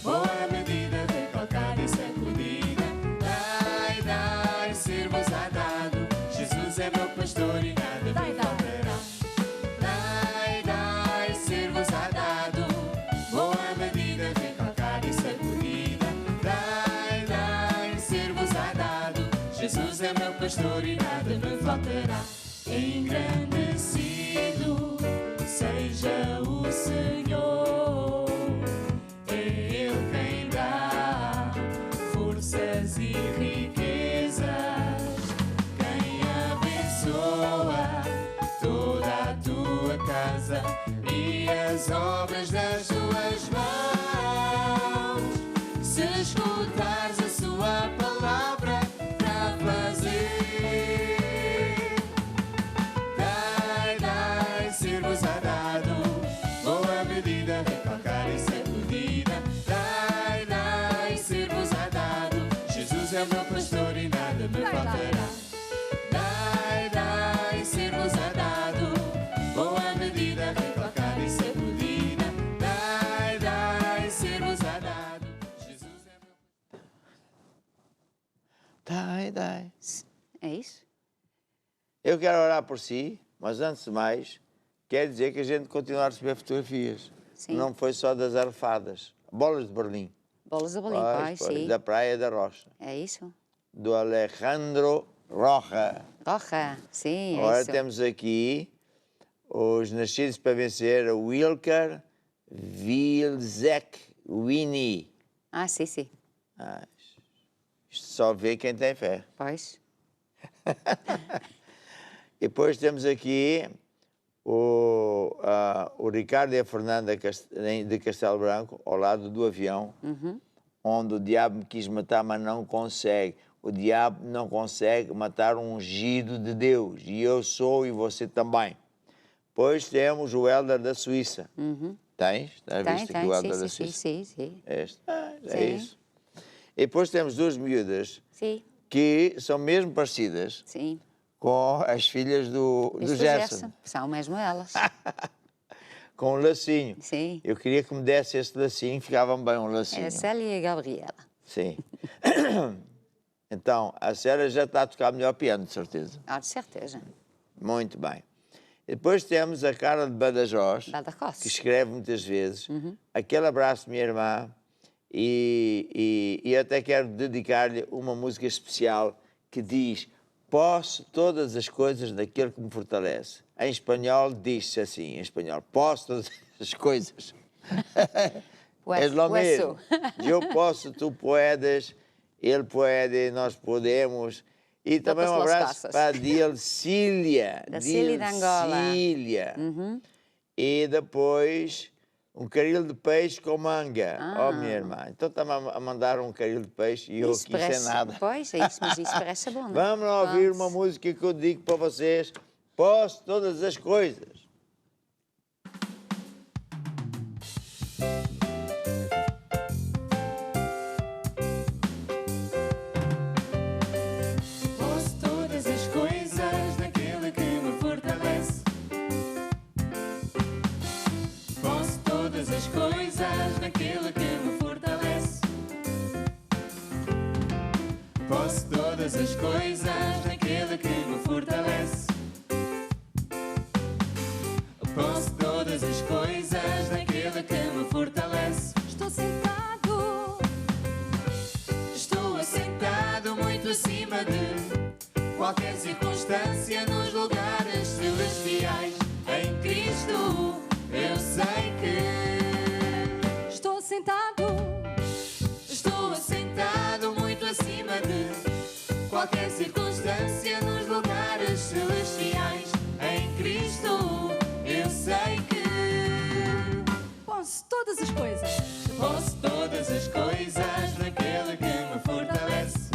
boa medida, recalcada e sacudida. Dai, ser-vos é dado, Jesus é meu pastor e nada me faltará. Dai, ser-vos é dado, boa medida, recalcada e sacudida. Dai, ser-vos é dado, Jesus é meu pastor e nada me faltará. Engrandecido seja o Senhor, é Ele quem dá forças e riquezas, quem abençoa toda a tua casa. casa e as obras das suas mãos. Se escutares a sua palavra para fazer, dai, ser-vos-á dado, boa medida, recalcar e sacudida. Dai, ser-vos-á dado, Jesus é o meu pastor e nada me faltará. Dai, ser-vos-á dado, boa medida, recalcar e sacudida. Dai, ser-vos-á dado, Jesus é meu... Dai. É isso? Eu quero orar por si, mas antes de mais, quer dizer que a gente continua a receber fotografias. Sim. Não foi só das arfadas. Bolas de Berlim. Bolas a bolinho, Pois, sim. da Praia da Rocha. É isso? Do Alejandro Roja. Roja, sim, é Agora isso. temos aqui os nascidos para vencer, o Wilker Vilzek Winnie. Ah, sim. Ah, isto só vê quem tem fé. Pois. E depois temos aqui o Ricardo e a Fernanda de Castelo Branco, ao lado do avião, onde o diabo me quis matar, mas não consegue. O diabo não consegue matar um ungido de Deus. E eu sou e você também. Depois temos o Helder da Suíça. Tens? Estás a visto aqui o Helder da Suíça? Sim. Este? É Sim. isso. E depois temos duas miúdas Sim, que são mesmo parecidas sim. com as filhas do Isto Gerson. São mesmo elas. Com um lacinho. Sim. Eu queria que me desse esse lacinho, ficava bem um É lacinho. a Célia e a Gabriela. Sim. Então, a Célia já está a tocar melhor piano, de certeza. Ah, de certeza. Muito bem. E depois temos a Carla de Badajoz, Badajoz. que escreve muitas vezes. Aquele abraço, minha irmã. E eu até quero dedicar-lhe uma música especial que diz: posso todas as coisas daquele que me fortalece. Em espanhol diz-se assim, em espanhol: posso todas as coisas. Pues- Es lo pues mismo. Eu posso, tu puedes, ele pode, nós podemos. E também um las abraço cosas. para a Dilcília. Da Cília de Angola. Dilcília. E depois um caril de peixe com manga. Oh, minha irmã. Então está-me a mandar um caril de peixe e eu Isso aqui sem parece- nada. Pois, é isso, mas isso parece bom, não é? Vamos lá ouvir Vamos. uma música que eu digo para vocês. Posso todas as coisas. Posso todas as coisas naquele que me fortalece. Posso todas as coisas naquele que me fortalece. Posso todas as coisas naquele que me fortalece. Posso todas as coisas naquele que me fortalece. Estou sentado. Estou assentado muito acima de qualquer circunstância nos lugares celestiais. Em Cristo eu sei que Estou sentado. estou assentado muito acima de qualquer circunstância nos lugares celestiais. Em Cristo eu sei que Posso todas as coisas. posso todas as coisas naquele que me fortalece.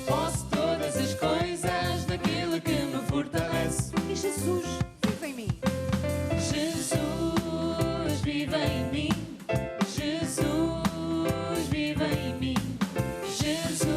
Posso todas as coisas naquele que me fortalece. E Jesus vive em mim. Jesus vive em mim. Jesus vive em mim. Jesus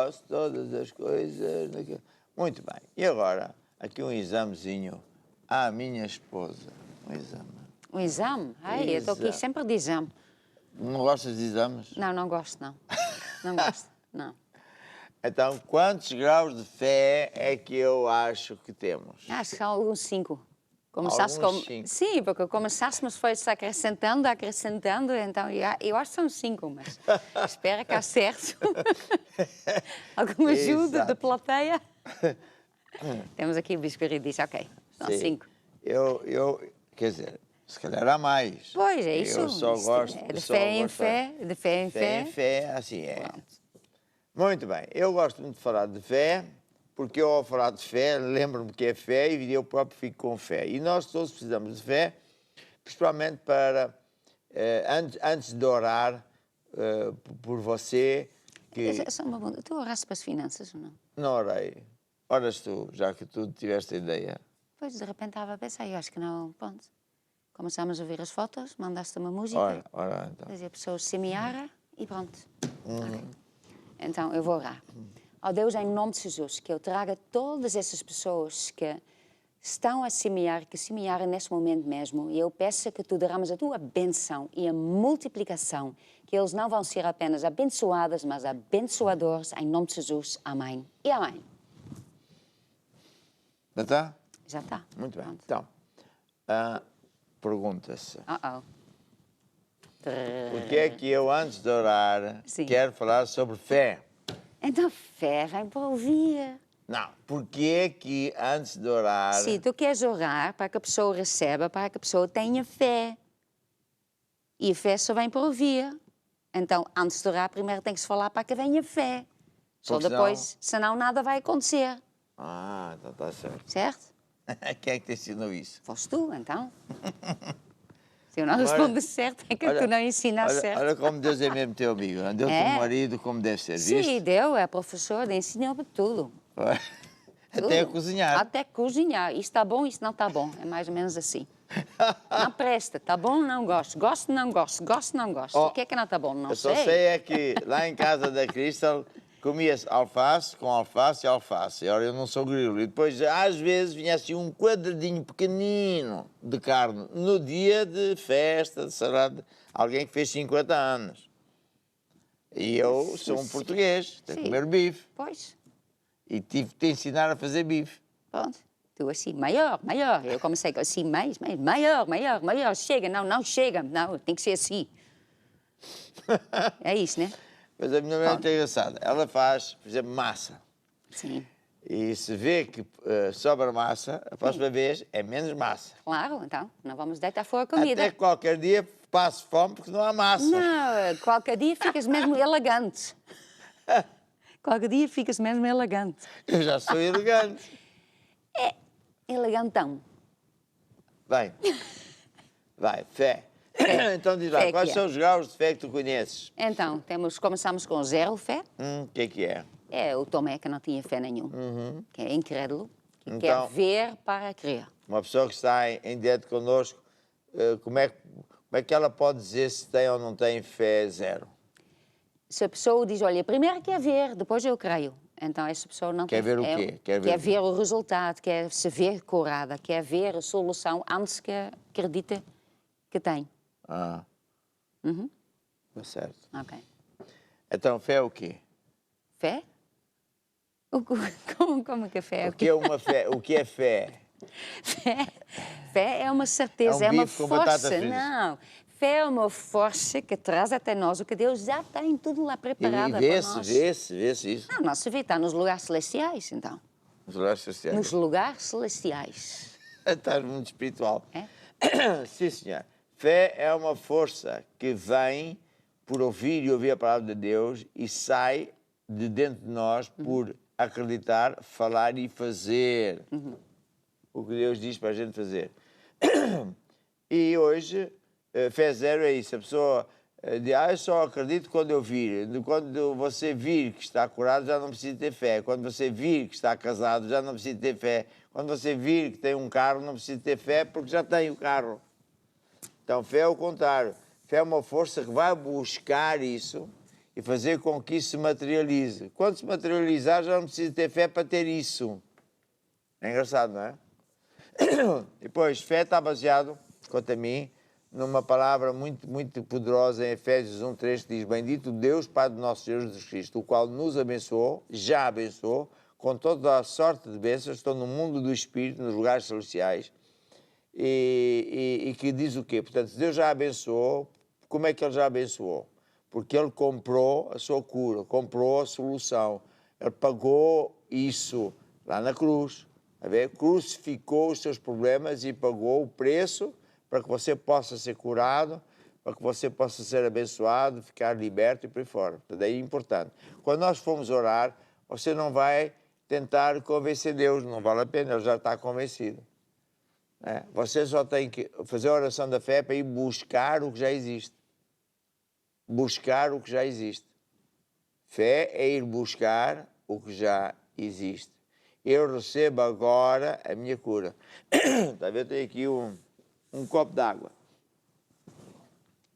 posso todas as coisas. Muito bem. E agora, aqui um examezinho à minha esposa. Um exame. Um exame? Ai, eu estou aqui Exame. sempre de exame. Não gostas de exames? Não gosto, não. Não gosto, não. Então, quantos graus de fé é que eu acho que temos? Acho que são alguns 5. Começasse Alguns com... 5. Sim, porque começássemos foi-se acrescentando, então eu acho que são 5, mas espera que acerte. Alguma ajuda Exato. da plateia? Temos aqui o Bispo e disse, ok, são Sim. 5. Quer dizer, se calhar há mais. Pois, é isso. Eu só Isto gosto... é de eu só fé em gosto- fé, de fé em Fé em fé. fé, assim é. Pronto. Muito bem. Eu gosto muito de falar de fé, porque eu, ao falar de fé, lembro-me que é fé e eu próprio fico com fé. E nós todos precisamos de fé, principalmente para, antes de orar por você, que Só uma pergunta, tu oraste para as finanças ou não? não orei. Oras tu, já que tu tiveste a ideia. Pois, de repente estava a pensar, eu acho que não, pronto. Começámos a ver as fotos, mandaste uma música, Ora então. dizia pessoas semear e pronto. Ok. Então, eu vou orar. Ó Deus, em nome de Jesus, que eu traga todas essas pessoas que estão a semear, que semearam neste momento mesmo, e eu peço que tu derrames a tua benção e a multiplicação, que eles não vão ser apenas abençoadas, mas abençoadores, em nome de Jesus. Amém. E amém. Já está? Já está. Muito bem. Pronto. Então, pergunta-se. Uh-oh. Porque é que eu, antes de orar, Sim. quero falar sobre fé? Então, fé vem para ouvir. Não. Porque é que, antes de orar... Sim, tu queres orar para que a pessoa receba, para que a pessoa tenha fé. E a fé só vem para ouvir. Então, antes de orar, primeiro tem que se falar para que venha fé. Só Porque depois, senão nada vai acontecer. Ah, então está certo. Certo? Quem é que te ensinou isso? Foste tu, então. Se eu não respondo certo, é que tu não ensinas certo. Olha como Deus é mesmo teu amigo. Deu-te É. um marido como deve ser, Sim, viste? deu, é professor, ensinou-me tudo. Até a Tudo. cozinhar. Até cozinhar. Isto está bom, isto não está bom. É mais ou menos assim. Não presta, está bom, não gosto. Gosto, não gosto. Gosto, não gosto. Oh, O que é que não está bom? Não Eu só sei. sei é que lá em casa da Crystal comia-se alface com alface e alface. Ora, eu não sou grilo. E depois, às vezes, vinha assim um quadradinho pequenino de carne no dia de festa, de salada. Alguém que fez 50 anos. E eu sou um português, tenho que Sim. comer bife. Pois, E tive que te ensinar a fazer bife. pronto. Tu assim, maior, maior. Eu comecei assim, mais, maior, maior, maior. Chega, não chega. Não, tem que ser assim. É isso, né? Mas a minha mulher é muito engraçada. Ela faz, por exemplo, massa. Sim. E se vê que sobra massa, a próxima vez é menos massa. Claro, então, não vamos deitar fora a comida. Até que qualquer dia passo fome porque não há massa. Não, qualquer dia ficas mesmo elegante. Qualquer dia ficas mesmo elegante. Eu já sou elegante. Elegantão. Bem, vai, fé. Então diz lá, Fé quais que é. são os graus de fé que tu conheces? Então, começamos com 0 fé. O que é? É o Tomé que não tinha fé nenhuma, que é incrédulo, que Então- quer ver para crer. Uma pessoa que está em direto connosco, como é que ela pode dizer se tem ou não tem fé zero? Se a pessoa diz, olha, primeiro quer ver, depois eu creio. Então, essa pessoa não Quer tem ver o fé. quê? Quer ver o resultado, quer se ver curada, quer ver a solução antes que acredita que tem. Ah. Tá certo. Ok. Então, fé é o quê? Fé? Como que fé? O que é uma fé? O que é fé? Fé é uma certeza, É um uma bife com batata força. frita. Não. Fé é uma força que traz até nós o que Deus já tem tudo lá E preparado para vê-se, nós. vê-se isso. Não se vê, está nos lugares celestiais, então. Nos lugares sociais. Nos lugares celestiais. Está no mundo espiritual. É? Sim, senhor. Fé é uma força que vem por ouvir e ouvir a palavra de Deus e sai de dentro de nós por acreditar, falar e fazer o que Deus diz para a gente fazer. E hoje, fé zero é isso. A pessoa diz, eu só acredito quando eu vir. Quando você vir que está curado, já não precisa ter fé. Quando você vir que está casado, já não precisa ter fé. Quando você vir que tem um carro, não precisa ter fé porque já tem o carro. Então, fé é o contrário. Fé é uma força que vai buscar isso e fazer com que isso se materialize. Quando se materializar, já não precisa ter fé para ter isso. É engraçado, não é? Depois, fé está baseado, quanto a mim, numa palavra muito poderosa em Efésios 1:3, que diz: Bendito Deus, Pai do nosso Senhor Jesus Cristo, o qual nos abençoou, já abençoou, com toda a sorte de bênçãos, estão no mundo do Espírito, nos lugares celestiais, e que diz o quê? Portanto, Deus já abençoou. Como é que Ele já abençoou? Porque Ele comprou a sua cura, comprou a solução, Ele pagou isso lá na cruz, a ver? Crucificou os seus problemas e pagou o preço para que você possa ser curado, para que você possa ser abençoado, ficar liberto e por aí fora. Daí é importante. Quando nós formos orar, você não vai tentar convencer Deus, não vale a pena, Ele já está convencido. Você só tem que fazer a oração da fé para ir buscar o que já existe. Buscar o que já existe. Fé é ir buscar o que já existe. Eu recebo agora a minha cura. Está a ver? Eu tenho aqui um copo d'água.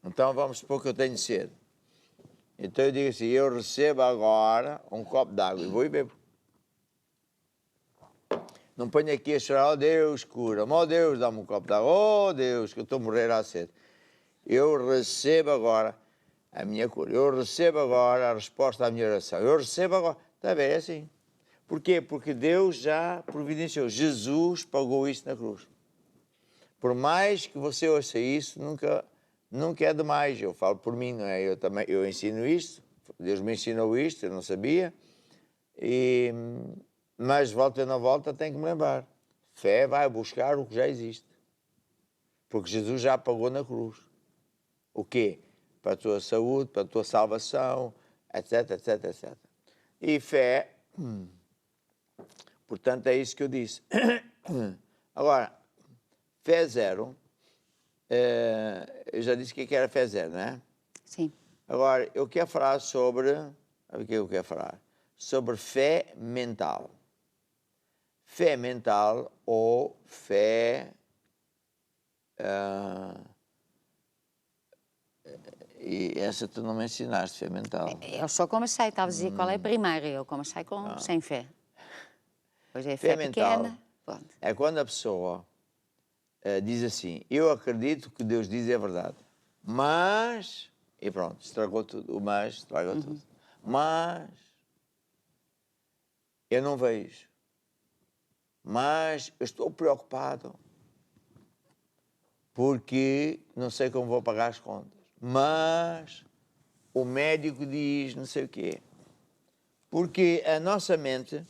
Então vamos supor que eu tenho sede. Então eu digo assim: eu recebo agora um copo d'água e vou e bebo. Não ponho aqui a chorar: oh Deus, cura-me, oh Deus, dá-me um copo d'água, oh Deus, que eu estou a morrer à sede. Eu recebo agora a minha cura, eu recebo agora a resposta à minha oração, eu recebo agora. Está a ver? É assim. Porquê? Porque Deus já providenciou, Jesus pagou isso na cruz. Por mais que você ouça isso, nunca é demais. Eu falo por mim, não é? Eu ensino isto, Deus me ensinou isto, eu não sabia, mas volta e não volta, tem que me lembrar. Fé vai buscar o que já existe. Porque Jesus já pagou na cruz. O quê? Para a tua saúde, para a tua salvação, etc, etc, etc. E fé, portanto, é isso que eu disse. Agora, fé zero, eu já disse que era fé zero, não é? Sim. Agora, eu quero falar sobre, o que eu quero falar? Sobre fé mental. Fé mental ou fé... e essa tu não me ensinaste, fé mental. Eu só comecei, estava a dizer qual é a primeira, eu comecei sem fé. Pois é, fé mental pequena. Pronto. É quando a pessoa diz assim: eu acredito que Deus diz é verdade, mas... E pronto, estragou tudo. O mas estragou tudo. Mas eu não vejo. Mas eu estou preocupado porque não sei como vou pagar as contas. Mas o médico diz não sei o quê. Porque a nossa mente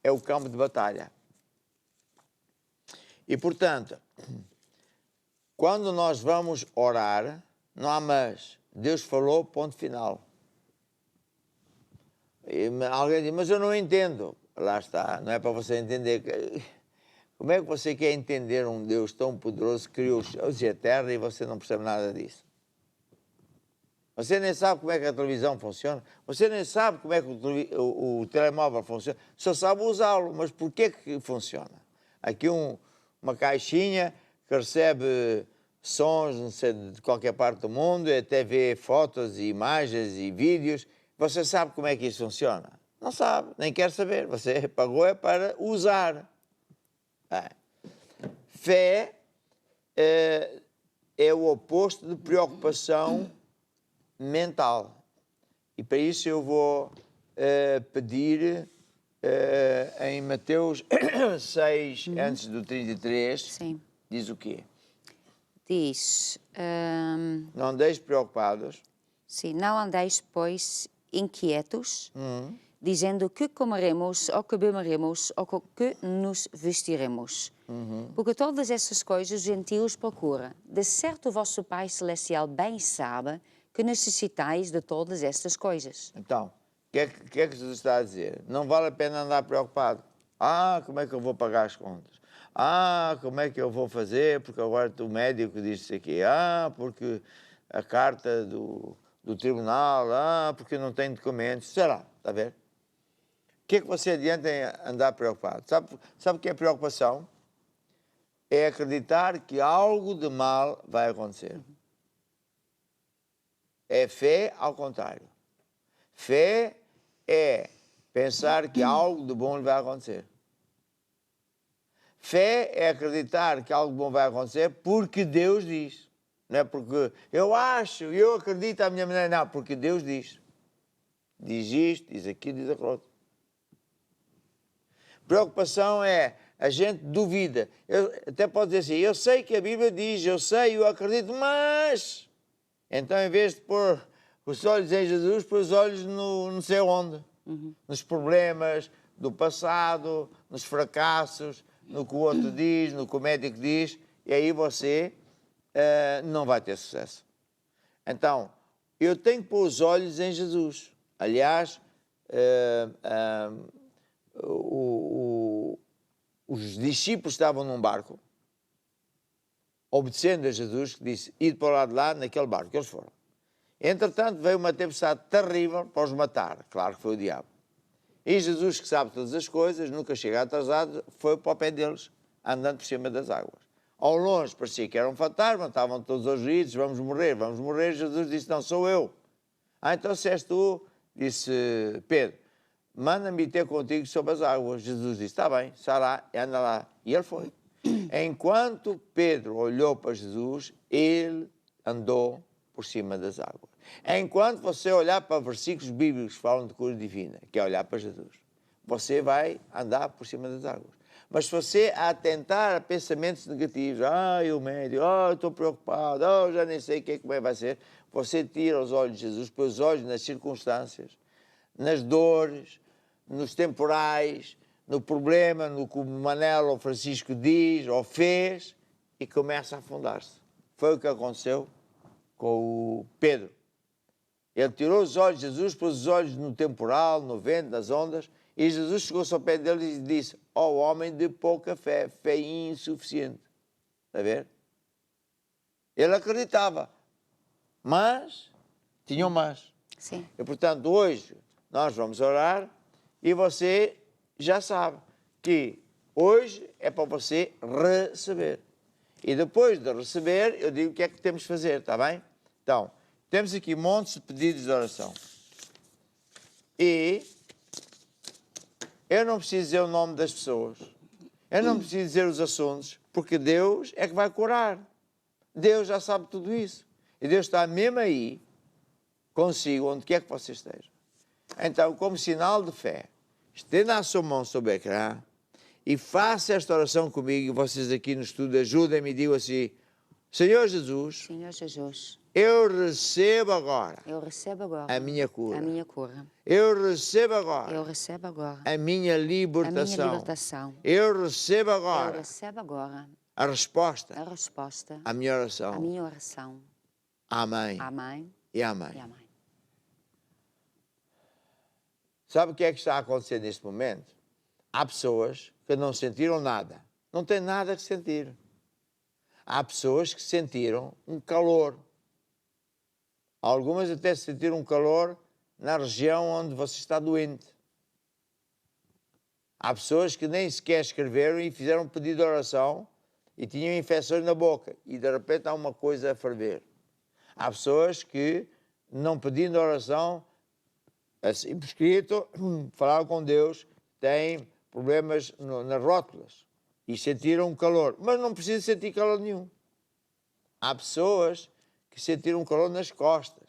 é o campo de batalha. E, portanto, quando nós vamos orar, não há mas. Deus falou, ponto final. E alguém diz: mas eu não entendo. Lá está, não é para você entender. Como é que você quer entender um Deus tão poderoso que criou os céus e a terra e você não percebe nada disso? Você nem sabe como é que a televisão funciona, você nem sabe como é que o telemóvel funciona, só sabe usá-lo, mas por que funciona? Aqui uma caixinha que recebe sons, não sei, de qualquer parte do mundo, e até vê fotos e imagens e vídeos. Você sabe como é que isso funciona? Não sabe, nem quer saber. Você pagou é para usar. Fé é o oposto de preocupação mental. E para isso eu vou pedir em Mateus 6, antes do 33, Sim. diz o quê? Diz... Não andeis preocupados. Sim, não andeis, pois, inquietos, dizendo que comeremos, ou que beberemos, ou que nos vestiremos. Porque todas essas coisas os gentios procuram. De certo o vosso Pai Celestial bem sabe que necessitais de todas estas coisas. Então, o que é que Jesus está a dizer? Não vale a pena andar preocupado. Como é que eu vou pagar as contas? Como é que eu vou fazer? Porque agora o médico diz isso aqui. Porque a carta do tribunal, porque não tem documentos. Sei lá, está a ver? O que é que você adianta em andar preocupado? Sabe o que é preocupação? É acreditar que algo de mal vai acontecer. é fé ao contrário. Fé é pensar que algo de bom lhe vai acontecer. Fé é acreditar que algo bom vai acontecer porque Deus diz. Não é porque eu acho, eu acredito à minha maneira. Não, porque Deus diz. Diz isto, diz aquilo, diz aquilo outro. Preocupação é a gente duvida. Até pode dizer assim, eu sei que a Bíblia diz, eu sei, eu acredito, mas... Então, em vez de pôr os olhos em Jesus, pôr os olhos no não sei onde. Nos problemas do passado, nos fracassos, no que o outro diz, no que o médico diz, e aí você não vai ter sucesso. Então, eu tenho que pôr os olhos em Jesus. Aliás, os discípulos estavam num barco, obedecendo a Jesus, que disse, ide para o lado de lá, naquele barco, que eles foram. Entretanto, veio uma tempestade terrível para os matar. Claro que foi o diabo. E Jesus, que sabe todas as coisas, nunca chega atrasado, foi para o pé deles, andando por cima das águas. Ao longe parecia que era um fantasma, estavam todos aos gritos, vamos morrer, vamos morrer. Jesus disse, não, sou eu. Então se és tu, disse Pedro, manda-me ter contigo sobre as águas. Jesus disse, está bem, sai lá, anda lá. E ele foi. Enquanto Pedro olhou para Jesus, ele andou por cima das águas. Enquanto você olhar para versículos bíblicos que falam de cura divina, que é olhar para Jesus, você vai andar por cima das águas. Mas se você atentar a pensamentos negativos, o médico, eu estou preocupado, já nem sei como é que vai ser, você tira os olhos de Jesus, põe os olhos nas circunstâncias, nas dores, nos temporais, no problema, no que o Manel ou Francisco diz ou fez, e começa a afundar-se. Foi o que aconteceu com o Pedro. Ele tirou os olhos de Jesus, pôs os olhos no temporal, no vento, nas ondas, e Jesus chegou-se ao pé dele e disse, homem de pouca fé, fé insuficiente. Está a ver? Ele acreditava, mas tinha um mas. Sim. E, portanto, hoje nós vamos orar e você já sabe que hoje é para você receber. E depois de receber, eu digo o que é que temos de fazer, está bem? Então, temos aqui montes de pedidos de oração. E eu não preciso dizer o nome das pessoas. Eu não preciso dizer os assuntos, porque Deus é que vai curar. Deus já sabe tudo isso. E Deus está mesmo aí, consigo, onde quer que você esteja. Então, como sinal de fé, estenda a sua mão sobre o ecrã e faça esta oração comigo. E vocês aqui no estudo ajudem-me e digam assim, Senhor Jesus, Senhor Jesus, eu recebo agora eu recebo agora a minha cura. a minha cura. Eu recebo agora Eu recebo agora a minha libertação. a minha libertação. Eu recebo Eu agora recebo agora a resposta a resposta à minha à oração. minha oração. Amém. Amém E amém. e amém. Sabe o que é que está a acontecer neste momento? Há pessoas que não sentiram nada. Não têm nada que sentir. Há pessoas que sentiram um calor. Algumas até sentiram um calor na região onde você está doente. Há pessoas que nem sequer escreveram e fizeram um pedido de oração e tinham infecções na boca e de repente há uma coisa a ferver. Há pessoas que, não pedindo oração, assim por escrito, falaram com Deus, têm problemas nas rótulas e sentiram um calor, mas não precisa sentir calor nenhum. Há pessoas que sentiram um calor nas costas,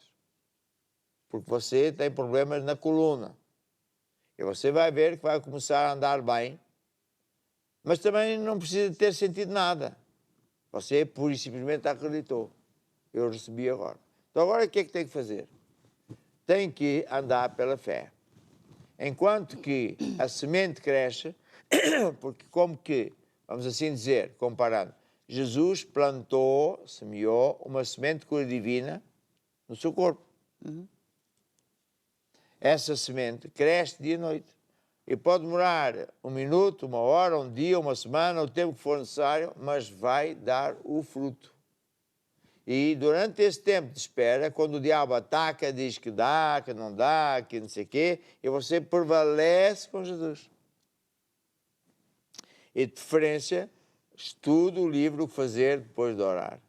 porque você tem problemas na coluna. E você vai ver que vai começar a andar bem, mas também não precisa ter sentido nada. Você pura e simplesmente acreditou. Eu recebi agora. Então agora o que é que tem que fazer? Tem que andar pela fé. Enquanto que a semente cresce, porque como que, vamos assim dizer, comparando, Jesus plantou, semeou uma semente de cura divina no seu corpo. Essa semente cresce dia e noite. E pode demorar 1 minuto, 1 hora, 1 dia, 1 semana, o tempo que for necessário, mas vai dar o fruto. E durante esse tempo de espera, quando o diabo ataca, diz que dá, que não dá, que não sei o quê, e você prevalece com Jesus. E de preferência, estude o livro O que Fazer Depois de Orar.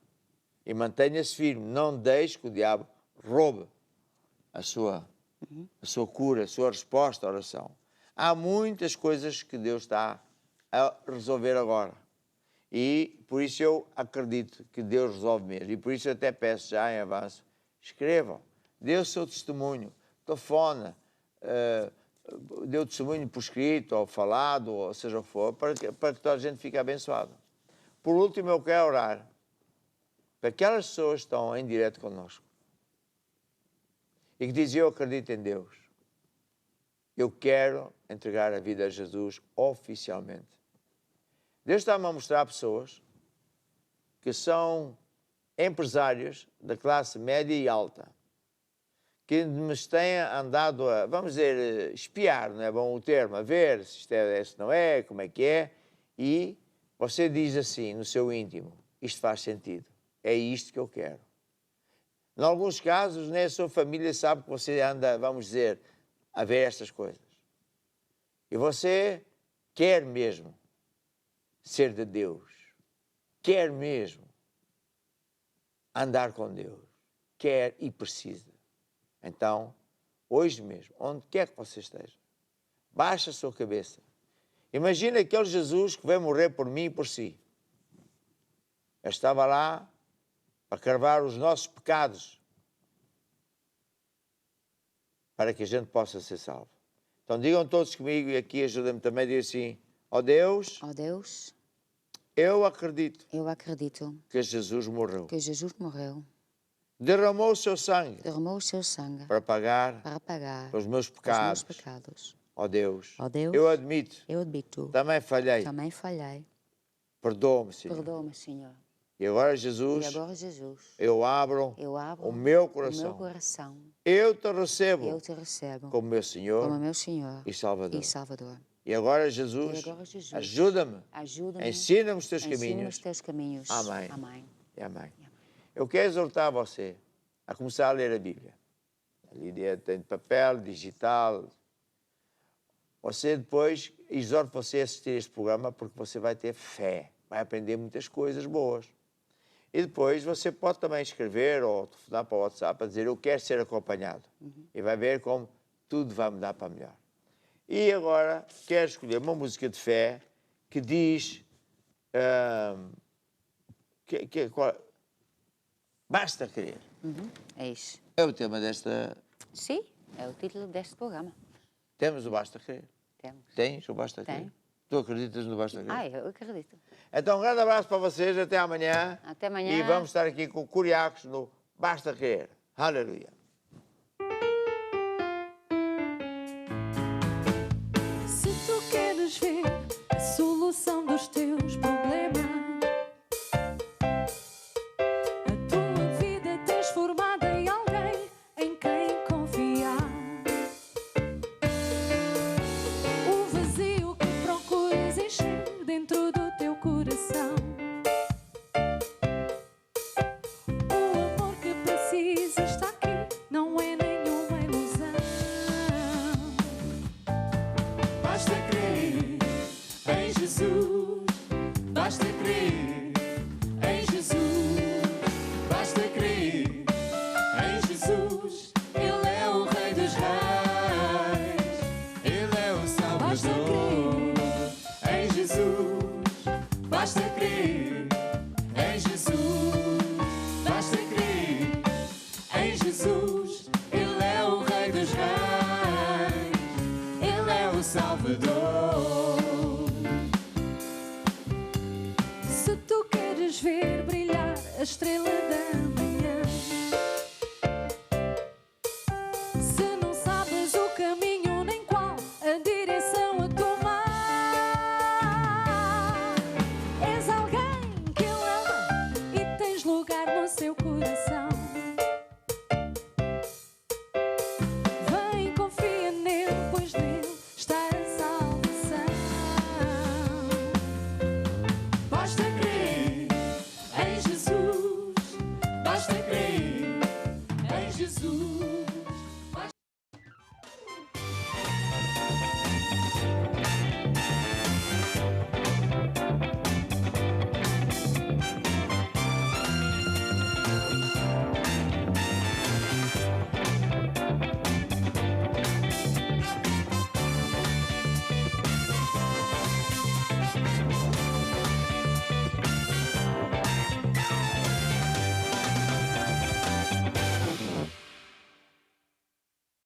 E mantenha-se firme, não deixe que o diabo roube a sua cura, a sua resposta à oração. Há muitas coisas que Deus está a resolver agora. E por isso eu acredito que Deus resolve mesmo. E por isso eu até peço já em avanço, escrevam, dê o seu testemunho, telefona, dê o testemunho por escrito, ou falado, ou seja o que for, para que toda a gente fique abençoada. Por último, eu quero orar para aquelas pessoas que estão em direto connosco e que dizem, eu acredito em Deus. Eu quero entregar a vida a Jesus oficialmente. Deus está-me a mostrar pessoas que são empresários da classe média e alta, que me têm andado a, vamos dizer, espiar, não é bom o termo, a ver se isto é, se não é, como é que é, e você diz assim, no seu íntimo, isto faz sentido, é isto que eu quero. Em alguns casos, nem a sua família sabe que você anda, vamos dizer, a ver estas coisas. E você quer mesmo ser de Deus, quer mesmo andar com Deus, quer e precisa. Então, hoje mesmo, onde quer que você esteja, baixe a sua cabeça. Imagina aquele Jesus que veio morrer por mim e por si. Ele estava lá para carregar os nossos pecados, para que a gente possa ser salvo. Então digam todos comigo, e aqui ajuda-me também a dizer assim, ó Deus, eu acredito que Jesus morreu. Derramou o seu sangue para pagar os meus pecados. Ó Deus, eu admito, também falhei. Perdoa-me, Senhor. E agora, Jesus, eu abro o meu coração. Eu te recebo como meu Senhor e Salvador. E agora, Jesus, ajuda-me, ensina-me os teus caminhos. Amém. E amém. Eu quero exortar você a começar a ler a Bíblia. Ali tem papel, digital. Você depois, exorto você a assistir este programa porque você vai ter fé, vai aprender muitas coisas boas. E depois você pode também escrever ou telefonar para o WhatsApp a dizer eu quero ser acompanhado. E vai ver como tudo vai mudar para melhor. E agora quero escolher uma música de fé que diz basta querer. É isso. É o tema desta... Sim, é o título deste programa. Temos o Basta Querer? Temos. Tens o Basta Querer? Tenho. Tu acreditas no Basta Querer? Eu acredito. Então, um grande abraço para vocês, até amanhã. Até amanhã. E vamos estar aqui com o Curiacos no Basta Querer. Aleluia. Se tu queres ver a solução dos teus problemas, a tua vida é transformada em alguém em quem confiar. O vazio que procuras encher dentro do teu coração, o amor que precisas está aqui, não é nenhuma ilusão. Basta crer em Jesus, basta crer em Jesus, basta crer em Jesus. Ele é o Rei dos Reis, Ele é o Salvador. Em Jesus, basta crer em Jesus, basta crer em Jesus. Ele é o Rei dos Reis, Ele é o Salvador.